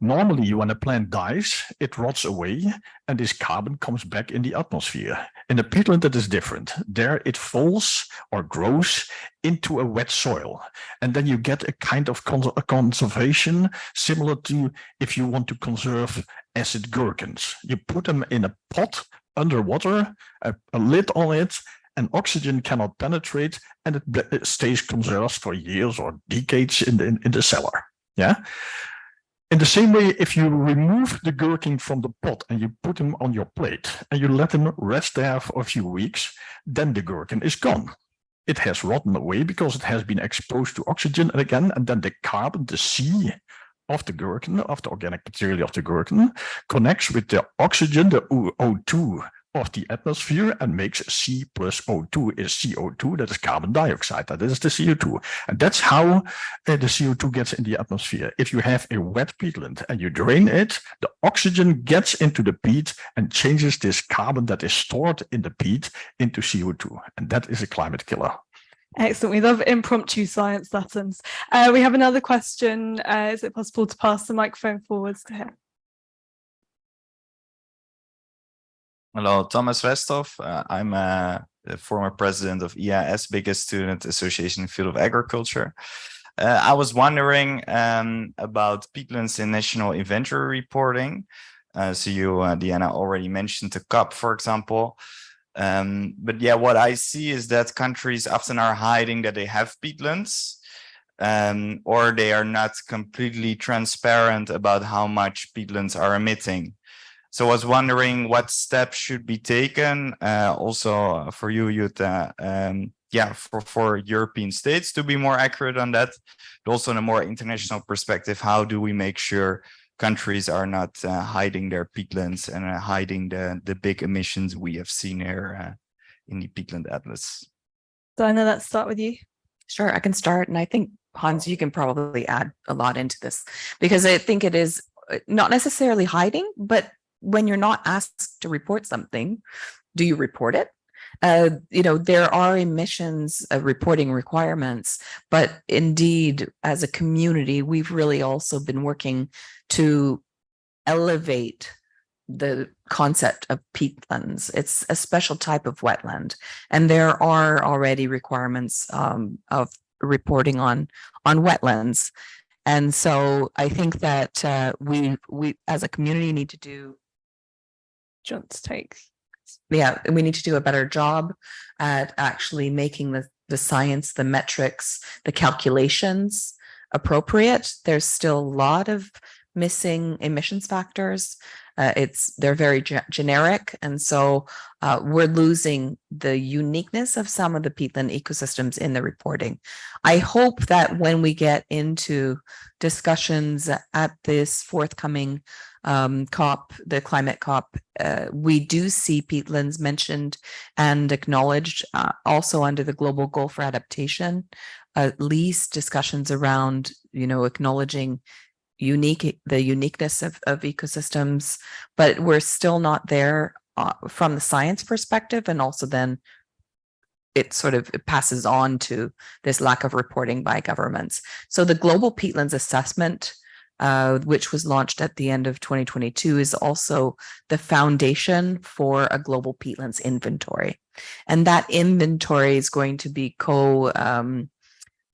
Normally, when a plant dies, it rots away, and this carbon comes back in the atmosphere. In a peatland, that is different. There it falls or grows into a wet soil. And then you get a kind of conservation similar to if you want to conserve acid gherkins. You put them in a pot underwater, a lid on it, and oxygen cannot penetrate, and it stays conserved for years or decades in the cellar. Yeah. In the same way, if you remove the gherkin from the pot and you put him on your plate and you let him rest there for a few weeks, then the gherkin is gone. It has rotten away because it has been exposed to oxygen again, and then the carbon, the C of the gherkin, of the organic material of the gherkin, connects with the oxygen, the O2 of the atmosphere, and makes C plus O2 is CO2, that is carbon dioxide, that is the CO2. And that's how the CO2 gets in the atmosphere. If you have a wet peatland and you drain it, the oxygen gets into the peat and changes this carbon that is stored in the peat into CO2. And that is a climate killer. Excellent. We love impromptu science lessons. We have another question. Is it possible to pass the microphone forwards to him? Hello, Thomas Westhoff. I'm the former president of EIS, biggest student association in the field of agriculture. I was wondering about peatlands in national inventory reporting. So you, Deanna, already mentioned the COP, for example. But yeah, what I see is that countries often are hiding that they have peatlands, or they are not completely transparent about how much peatlands are emitting. So I was wondering what steps should be taken, also for you, Jutta, for European states to be more accurate on that, but also in a more international perspective, how do we make sure countries are not hiding their peatlands and hiding the big emissions we have seen here in the Peatland Atlas? Diana, let's start with you. Sure, I can start. And I think, Hans, you can probably add a lot into this, because I think it is not necessarily hiding, but when you're not asked to report something, do you report it? There are emissions reporting requirements, but indeed, as a community, we've really also been working to elevate the concept of peatlands. It's a special type of wetland, and there are already requirements of reporting on wetlands. And so I think that we as a community need to do. John's take. Yeah, we need to do a better job at actually making the science, the metrics, the calculations appropriate. There's still a lot of missing emissions factors. They're very generic, and so we're losing the uniqueness of some of the peatland ecosystems in the reporting. I hope that when we get into discussions at this forthcoming COP, the climate COP, we do see peatlands mentioned and acknowledged, also under the global goal for adaptation, at least discussions around, acknowledging the uniqueness of ecosystems, but we're still not there from the science perspective, and also then it passes on to this lack of reporting by governments. So the Global Peatlands Assessment, which was launched at the end of 2022, is also the foundation for a global peatlands inventory, and that inventory is going to be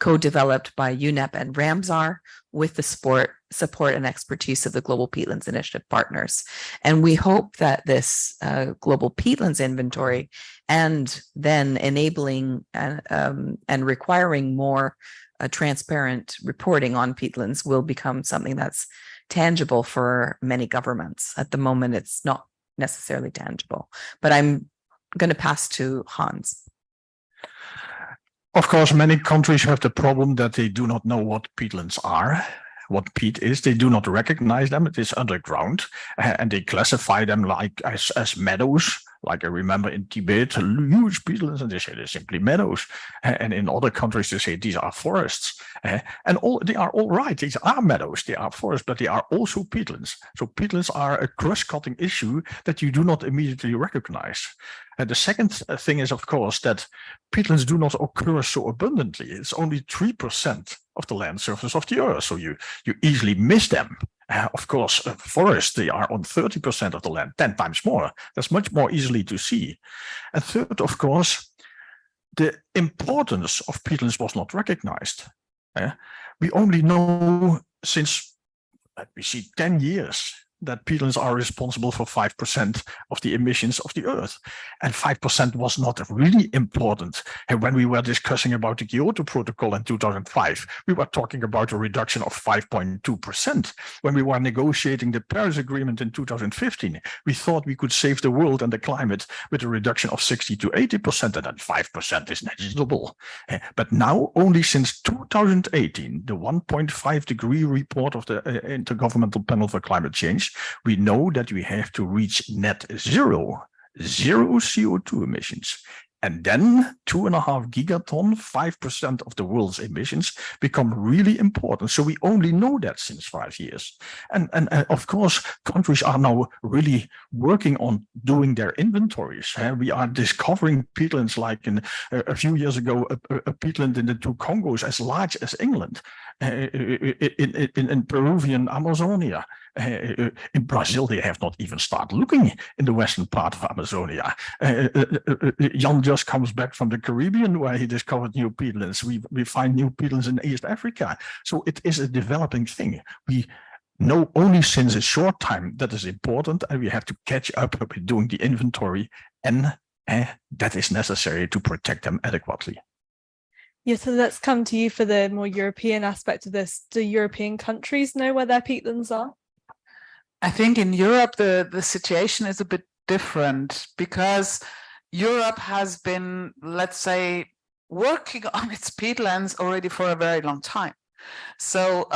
co-developed by UNEP and Ramsar with the support and expertise of the Global Peatlands Initiative partners. And we hope that this Global Peatlands inventory, and then enabling and requiring more transparent reporting on peatlands, will become something that's tangible for many governments. At the moment, it's not necessarily tangible, but I'm going to pass to Hans. Of course, many countries have the problem that they do not know what peatlands are, what peat is. They do not recognize them. It is underground, and they classify them as meadows. Like I remember in Tibet, huge peatlands, and they say they're simply meadows. And in other countries, they say these are forests. And they are all right. These are meadows, they are forests, but they are also peatlands. So peatlands are a cross-cutting issue that you do not immediately recognize. And the second thing is, of course, that peatlands do not occur so abundantly. It's only 3% of the land surface of the earth, so you easily miss them. Of course, forests, they are on 30% of the land, 10 times more. That's much more easily to see. And third, of course, the importance of peatlands was not recognized. We only know since, let me see, 10 years that peatlands are responsible for 5% of the emissions of the earth. And 5% was not really important. And when we were discussing about the Kyoto Protocol in 2005, we were talking about a reduction of 5.2%. When we were negotiating the Paris Agreement in 2015, we thought we could save the world and the climate with a reduction of 60 to 80%, and then 5% is negligible. But now, only since 2018, the 1.5 degree report of the Intergovernmental Panel for Climate Change, we know that we have to reach net zero CO2 emissions. And then 2.5 gigaton, 5% of the world's emissions become really important. So we only know that since 5 years. And of course, countries are now really working on doing their inventories. We are discovering peatlands, like a few years ago, a peatland in the two Congos as large as England, in Peruvian Amazonia. In Brazil, they have not even started looking in the western part of Amazonia. Jan just comes back from the Caribbean, where he discovered new peatlands. We find new peatlands in East Africa. So it is a developing thing. We know only since a short time that is important, and we have to catch up with doing the inventory, and that is necessary to protect them adequately. Yeah, so let's come to you for the more European aspect of this. Do European countries know where their peatlands are? I think in Europe, the situation is a bit different, because Europe has been, let's say, working on its peatlands already for a very long time. So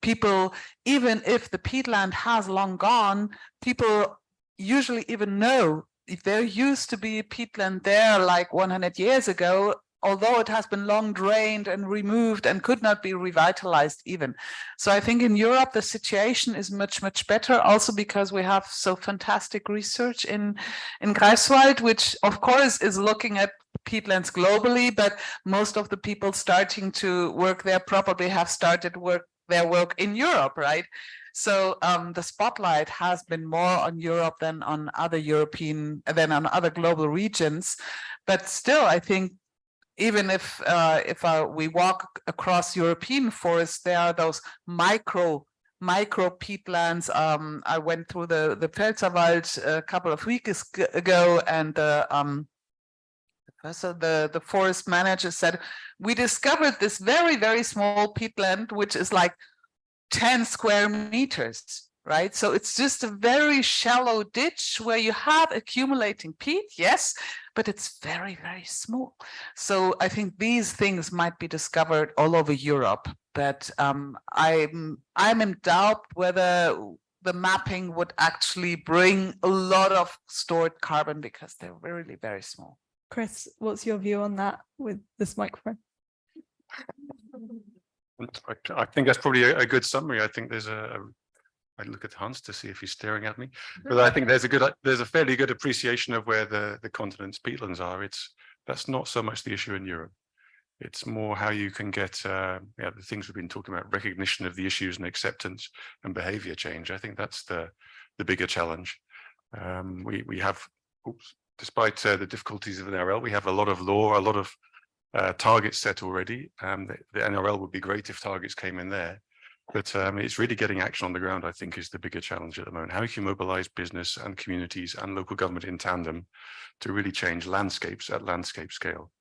people, even if the peatland has long gone, people usually even know if there used to be a peatland there like 100 years ago, although it has been long drained and removed and could not be revitalized even. So I think in Europe, the situation is much, much better, also because we have so fantastic research in Greifswald, which of course is looking at peatlands globally, but most of the people starting to work there probably have started their work in Europe, right? So the spotlight has been more on Europe than on other other global regions. But still, I think even if we walk across European forests, there are those micro peatlands. I went through the Pfälzerwald a couple of weeks ago, and So the forest manager said, we discovered this very, very small peatland, which is like 10 square meters, right? So it's just a very shallow ditch where you have accumulating peat, yes, but it's very, very small. So I think these things might be discovered all over Europe, but I'm in doubt whether the mapping would actually bring a lot of stored carbon because they're really very small. Chris, what's your view on that with this microphone? I think that's probably a good summary. I think there's I look at Hans to see if he's staring at me, but I think there's a fairly good appreciation of where the continent's peatlands are. That's not so much the issue in Europe. It's more how you can get the things we've been talking about, recognition of the issues and acceptance and behavior change. I think that's the bigger challenge. We have, despite the difficulties of the NRL, we have a lot of law, a lot of targets set already. The NRL would be great if targets came in there, but it's really getting action on the ground, I think, is the bigger challenge at the moment. How you can mobilize business and communities and local government in tandem to really change landscapes at landscape scale.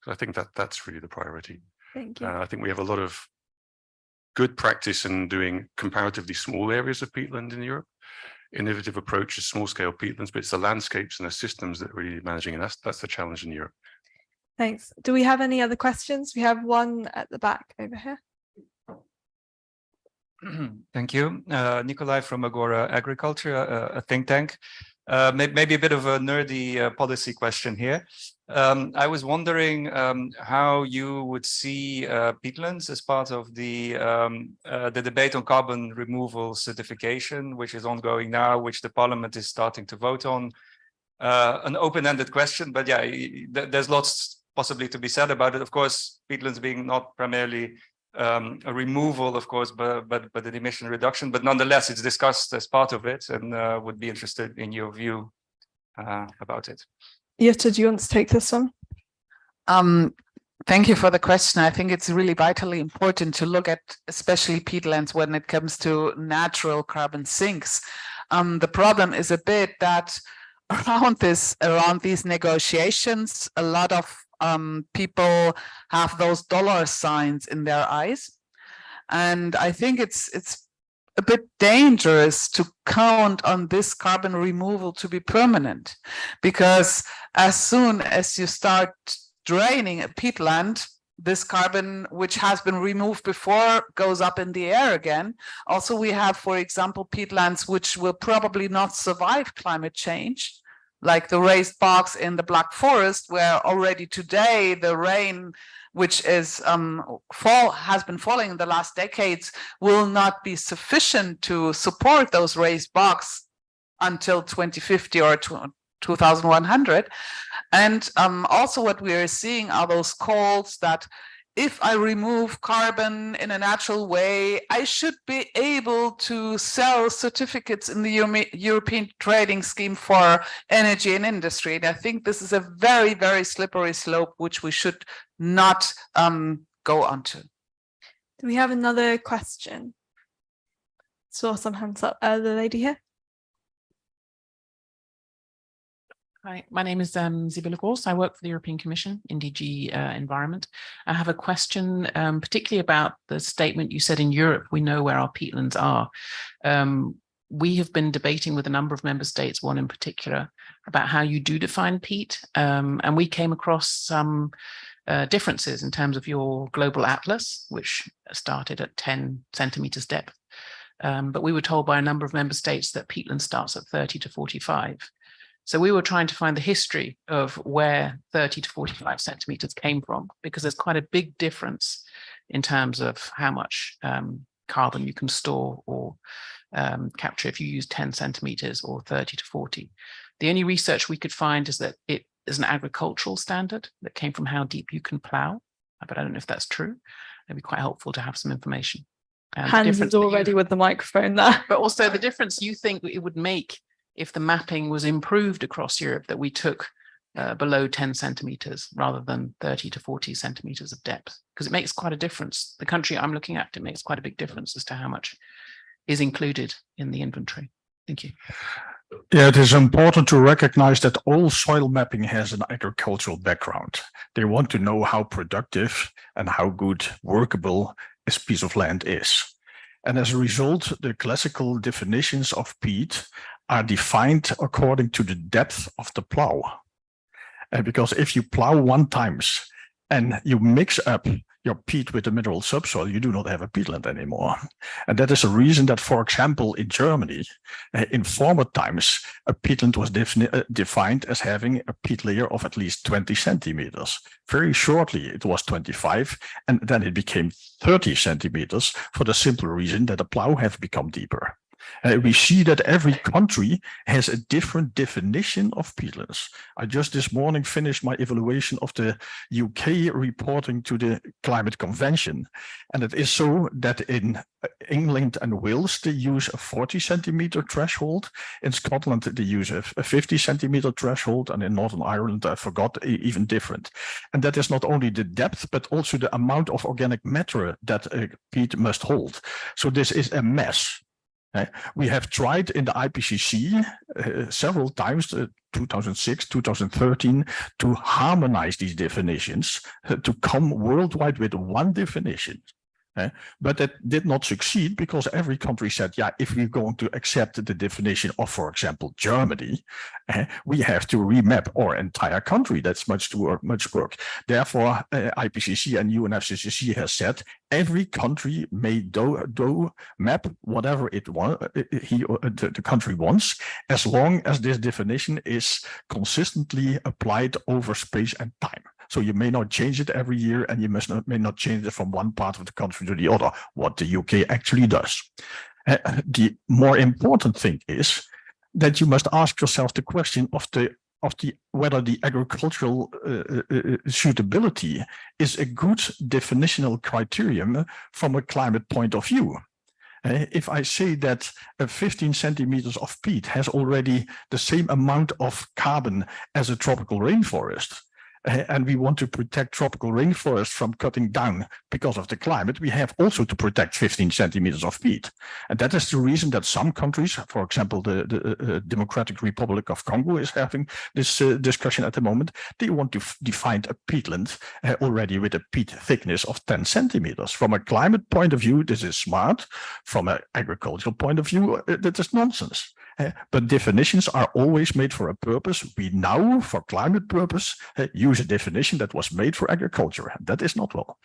So I think that's really the priority. Thank you. I think we have a lot of good practice in doing comparatively small areas of peatland in Europe. Innovative approaches, small scale peatlands, but it's the landscapes and the systems that we're really managing, and that's the challenge in Europe. Thanks. Do we have any other questions? We have one at the back over here. Thank you. Nikolai from Agora Agriculture, a think tank. Maybe a bit of a nerdy policy question here. I was wondering how you would see peatlands as part of the debate on carbon removal certification, which is ongoing now, which the Parliament is starting to vote on. An open-ended question, but yeah, there's lots possibly to be said about it. Of course, peatlands being not primarily a removal, of course, but an emission reduction. But nonetheless, it's discussed as part of it, and would be interested in your view about it. Jutta, do you want to take this one? Thank you for the question. I think it's really vitally important to look at especially peatlands when it comes to natural carbon sinks. The problem is a bit that around these negotiations, a lot of people have those dollar signs in their eyes. And I think it's a bit dangerous to count on this carbon removal to be permanent, because as soon as you start draining a peatland, this carbon, which has been removed before, goes up in the air again. Also, we have, for example, peatlands which will probably not survive climate change, like the raised bogs in the Black Forest, where already today the rain, which is has been falling in the last decades, will not be sufficient to support those raised bogs until 2050 or 2100. And also what we are seeing are those calls that if I remove carbon in a natural way, I should be able to sell certificates in the European trading scheme for energy and industry. And I think this is a very, very slippery slope, which we should not go onto. Do we have another question? Saw some hands up. The lady here. Hi, my name is Sibylle Gross. I work for the European Commission in DG Environment. I have a question, particularly about the statement you said in Europe, we know where our peatlands are. We have been debating with a number of member states, one in particular, about how you do define peat. And we came across some differences in terms of your global atlas, which started at 10 centimeters depth. But we were told by a number of member states that peatland starts at 30 to 45. So we were trying to find the history of where 30 to 45 centimeters came from, because there's quite a big difference in terms of how much carbon you can store or capture if you use 10 centimeters or 30 to 40. The only research we could find is that it is an agricultural standard that came from how deep you can plow, but I don't know if that's true. It'd be quite helpful to have some information. Hans is already with the microphone there. But also the difference you think it would make if the mapping was improved across Europe, that we took below 10 centimeters rather than 30 to 40 centimeters of depth, because it makes quite a difference. The country I'm looking at, it makes quite a big difference as to how much is included in the inventory. Thank you. Yeah, it is important to recognize that all soil mapping has an agricultural background. They want to know how productive and how good workable a piece of land is. And as a result, the classical definitions of peat are defined according to the depth of the plow. Because if you plow 1 times and you mix up your peat with the mineral subsoil, you do not have a peatland anymore. And that is a reason that, for example, in Germany, in former times, a peatland was defined as having a peat layer of at least 20 centimeters. Very shortly, it was 25, and then it became 30 centimeters for the simple reason that the plow have become deeper. We see that every country has a different definition of peatlands. I just this morning finished my evaluation of the UK reporting to the Climate Convention. And it is so that in England and Wales, they use a 40 centimeter threshold. In Scotland, they use a 50 centimeter threshold. And in Northern Ireland, I forgot, even different. And that is not only the depth, but also the amount of organic matter that a peat must hold. So this is a mess. We have tried in the IPCC several times, 2006, 2013, to harmonize these definitions, to come worldwide with one definition. But that did not succeed because every country said, yeah, if we're going to accept the definition of, for example, Germany, we have to remap our entire country. That's much work. Therefore, IPCC and UNFCCC has said every country may do map whatever it wants, the country wants, as long as this definition is consistently applied over space and time. So you may not change it every year, and you may not change it from one part of the country to the other, what the UK actually does. The more important thing is that you must ask yourself the question of whether the agricultural suitability is a good definitional criterion from a climate point of view. If I say that 15 centimeters of peat has already the same amount of carbon as a tropical rainforest, and we want to protect tropical rainforests from cutting down because of the climate, we have also to protect 15 centimeters of peat. And that is the reason that some countries, for example, the Democratic Republic of Congo is having this discussion at the moment. They want to define a peatland already with a peat thickness of 10 centimeters. From a climate point of view, this is smart. From an agricultural point of view, that is nonsense. But definitions are always made for a purpose. We now, for climate purpose, use a definition that was made for agriculture. That is not well.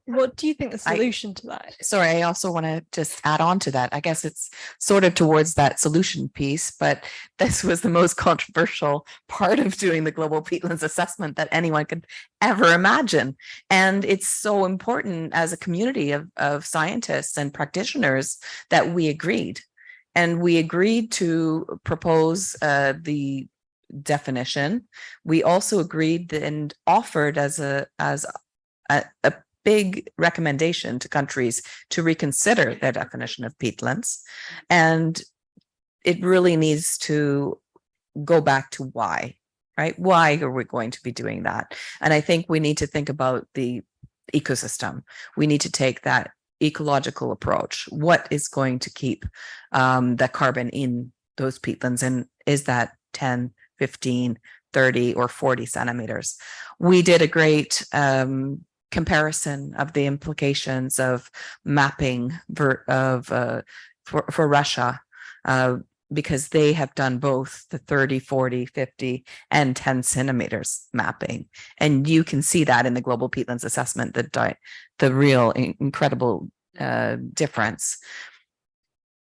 What do you think the solution to that is? Sorry, I also want to just add on to that. I guess it's sort of towards that solution piece, but this was the most controversial part of doing the global peatlands assessment that anyone could ever imagine. And it's so important as a community of scientists and practitioners that we agreed. And we agreed to propose the definition. We also agreed and offered as a big recommendation to countries to reconsider their definition of peatlands. And it really needs to go back to why, right? Why are we going to be doing that? And I think we need to think about the ecosystem. We need to take that ecological approach. What is going to keep the carbon in those peatlands? And is that 10, 15, 30, or 40 centimeters? We did a great comparison of the implications of mapping for Russia, because they have done both the 30, 40, 50, and 10 centimeters mapping. And you can see that in the Global Peatlands Assessment, the real incredible difference.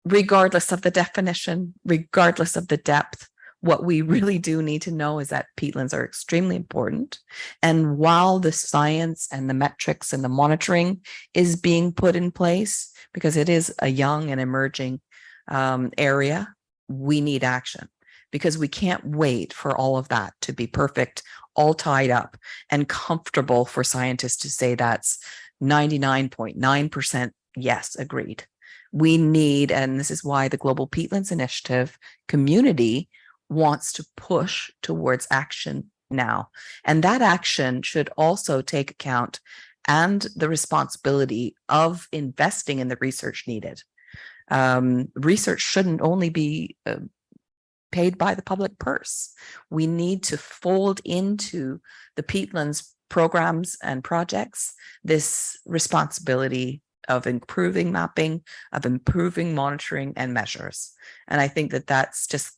Regardless of the definition, regardless of the depth, what we really do need to know is that peatlands are extremely important. And while the science and the metrics and the monitoring is being put in place, because it is a young and emerging area, we need action, because we can't wait for all of that to be perfect, all tied up and comfortable for scientists to say that's 99.9% yes, agreed. We need, and this is why the Global Peatlands Initiative community wants to push towards action now. And that action should also take account and the responsibility of investing in the research needed. Research shouldn't only be paid by the public purse. We need to fold into the peatlands programs and projects this responsibility of improving mapping, of improving monitoring and measures. And I think that that's just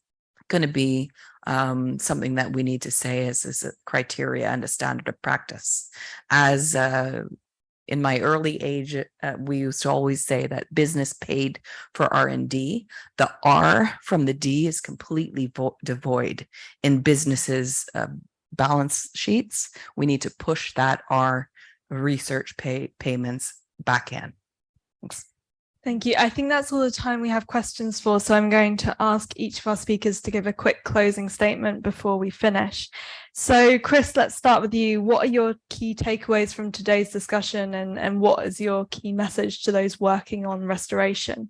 going to be something that we need to say as a criteria and a standard of practice. As in my early age, we used to always say that business paid for R&D. The R from the D is completely devoid in businesses' balance sheets. We need to push that R research payments back in. Thanks. Thank you. I think that's all the time we have questions for. So I'm going to ask each of our speakers to give a quick closing statement before we finish. So Chris, let's start with you. What are your key takeaways from today's discussion, and what is your key message to those working on restoration?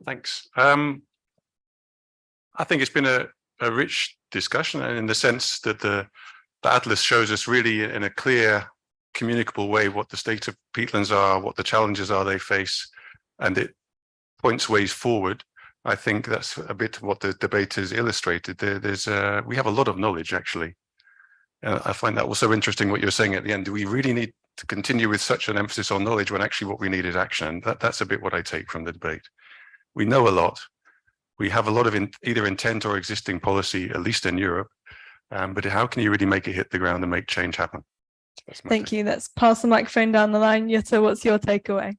Thanks. I think it's been a rich discussion, and in the sense that the Atlas shows us really in a clear, communicable way what the state of peatlands are, what the challenges are they face, and it points ways forward. I think that's a bit what the debate has illustrated. We have a lot of knowledge, actually. I find that also interesting what you're saying at the end. Do we really need to continue with such an emphasis on knowledge when actually what we need is action? That's a bit what I take from the debate. We know a lot. We have a lot of either intent or existing policy, at least in Europe. But how can you really make it hit the ground and make change happen? Thank you. Let's pass the microphone down the line. Jutta, what's your takeaway?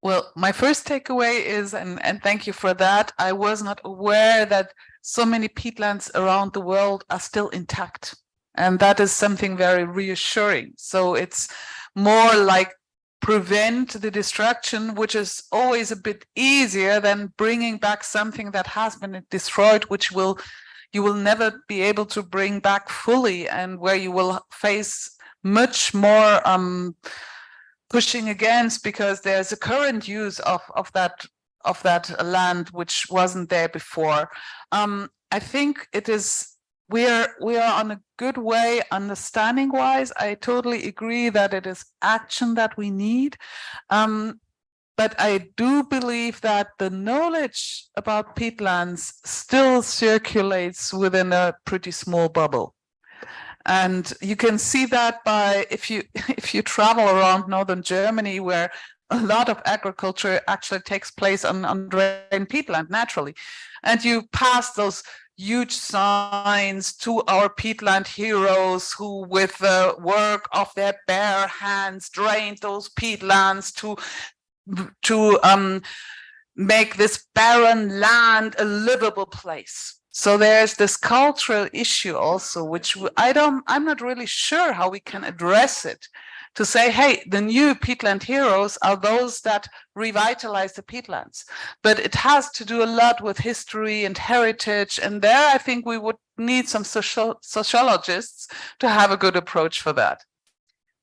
Well, my first takeaway is, and thank you for that, I was not aware that so many peatlands around the world are still intact. And that is something very reassuring. So it's more like prevent the destruction, which is always a bit easier than bringing back something that has been destroyed, which you will never be able to bring back fully, and where you will face much more pushing against, because there's a current use of that land which wasn't there before. I think it is we are on a good way understanding wise. I totally agree that it is action that we need. But I do believe that the knowledge about peatlands still circulates within a pretty small bubble. And you can see that by if you travel around northern Germany, where a lot of agriculture actually takes place on drained peatland naturally. And you pass those huge signs to our peatland heroes who, with the work of their bare hands, drained those peatlands to make this barren land a livable place. So there's this cultural issue also, which I'm not really sure how we can address it, to say, hey, the new peatland heroes are those that revitalize the peatlands. But it has to do a lot with history and heritage. And there, I think we would need some sociologists to have a good approach for that.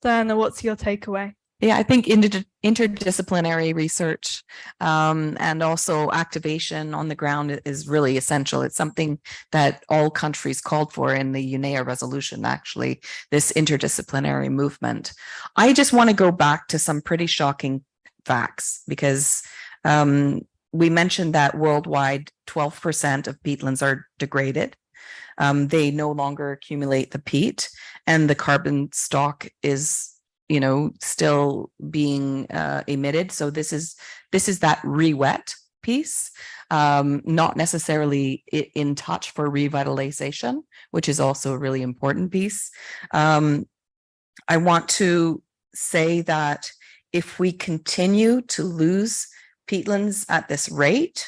Diana, what's your takeaway? Yeah, I think interdisciplinary research and also activation on the ground is really essential. It's something that all countries called for in the UNEA resolution, actually, this interdisciplinary movement. I just want to go back to some pretty shocking facts, because we mentioned that worldwide 12% of peatlands are degraded. They no longer accumulate the peat, and the carbon stock is still being emitted. So this is that re-wet piece, not necessarily in touch for revitalization, which is also a really important piece. I want to say that if we continue to lose peatlands at this rate,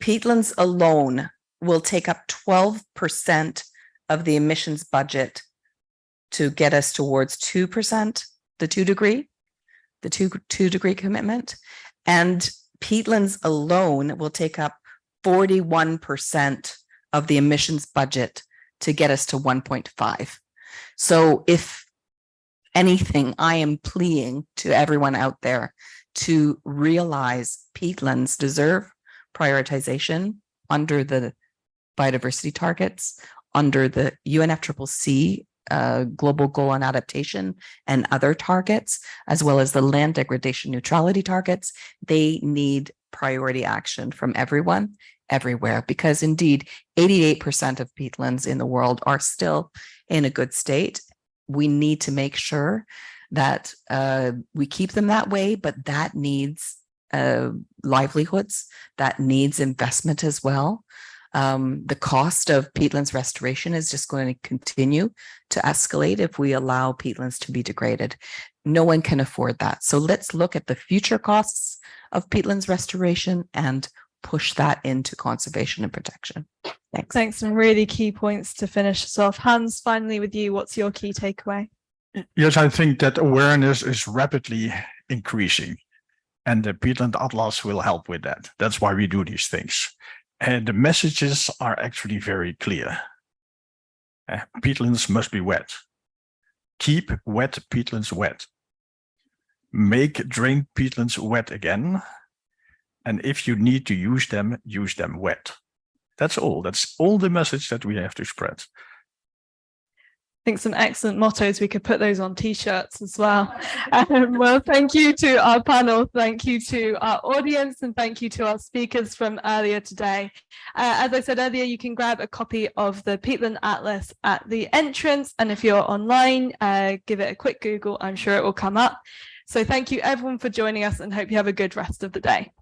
peatlands alone will take up 12% of the emissions budget to get us towards 2%, the 2 degree commitment. And peatlands alone will take up 41% of the emissions budget to get us to 1.5. So if anything, I am pleading to everyone out there to realize peatlands deserve prioritization under the biodiversity targets, under the UNFCCC global goal on adaptation and other targets, as well as the land degradation neutrality targets, they need priority action from everyone, everywhere, because indeed 88% of peatlands in the world are still in a good state. We need to make sure that we keep them that way, but that needs livelihoods, that needs investment as well. The cost of peatlands restoration is just going to continue to escalate if we allow peatlands to be degraded. No one can afford that. So let's look at the future costs of peatlands restoration and push that into conservation and protection. Thanks. Thanks. Some really key points to finish us off. Hans, finally with you, what's your key takeaway? Yes, I think that awareness is rapidly increasing, and the Peatland Atlas will help with that. That's why we do these things. And the messages are actually very clear. Peatlands must be wet. Keep wet peatlands wet. Make drained peatlands wet again. And if you need to use them wet. That's all. That's all the message that we have to spread. I think some excellent mottos. We could put those on t-shirts as well. Well, thank you to our panel. Thank you to our audience, and thank you to our speakers from earlier today. As I said earlier, you can grab a copy of the Peatland Atlas at the entrance. And if you're online, give it a quick Google. I'm sure it will come up. So thank you everyone for joining us, and hope you have a good rest of the day.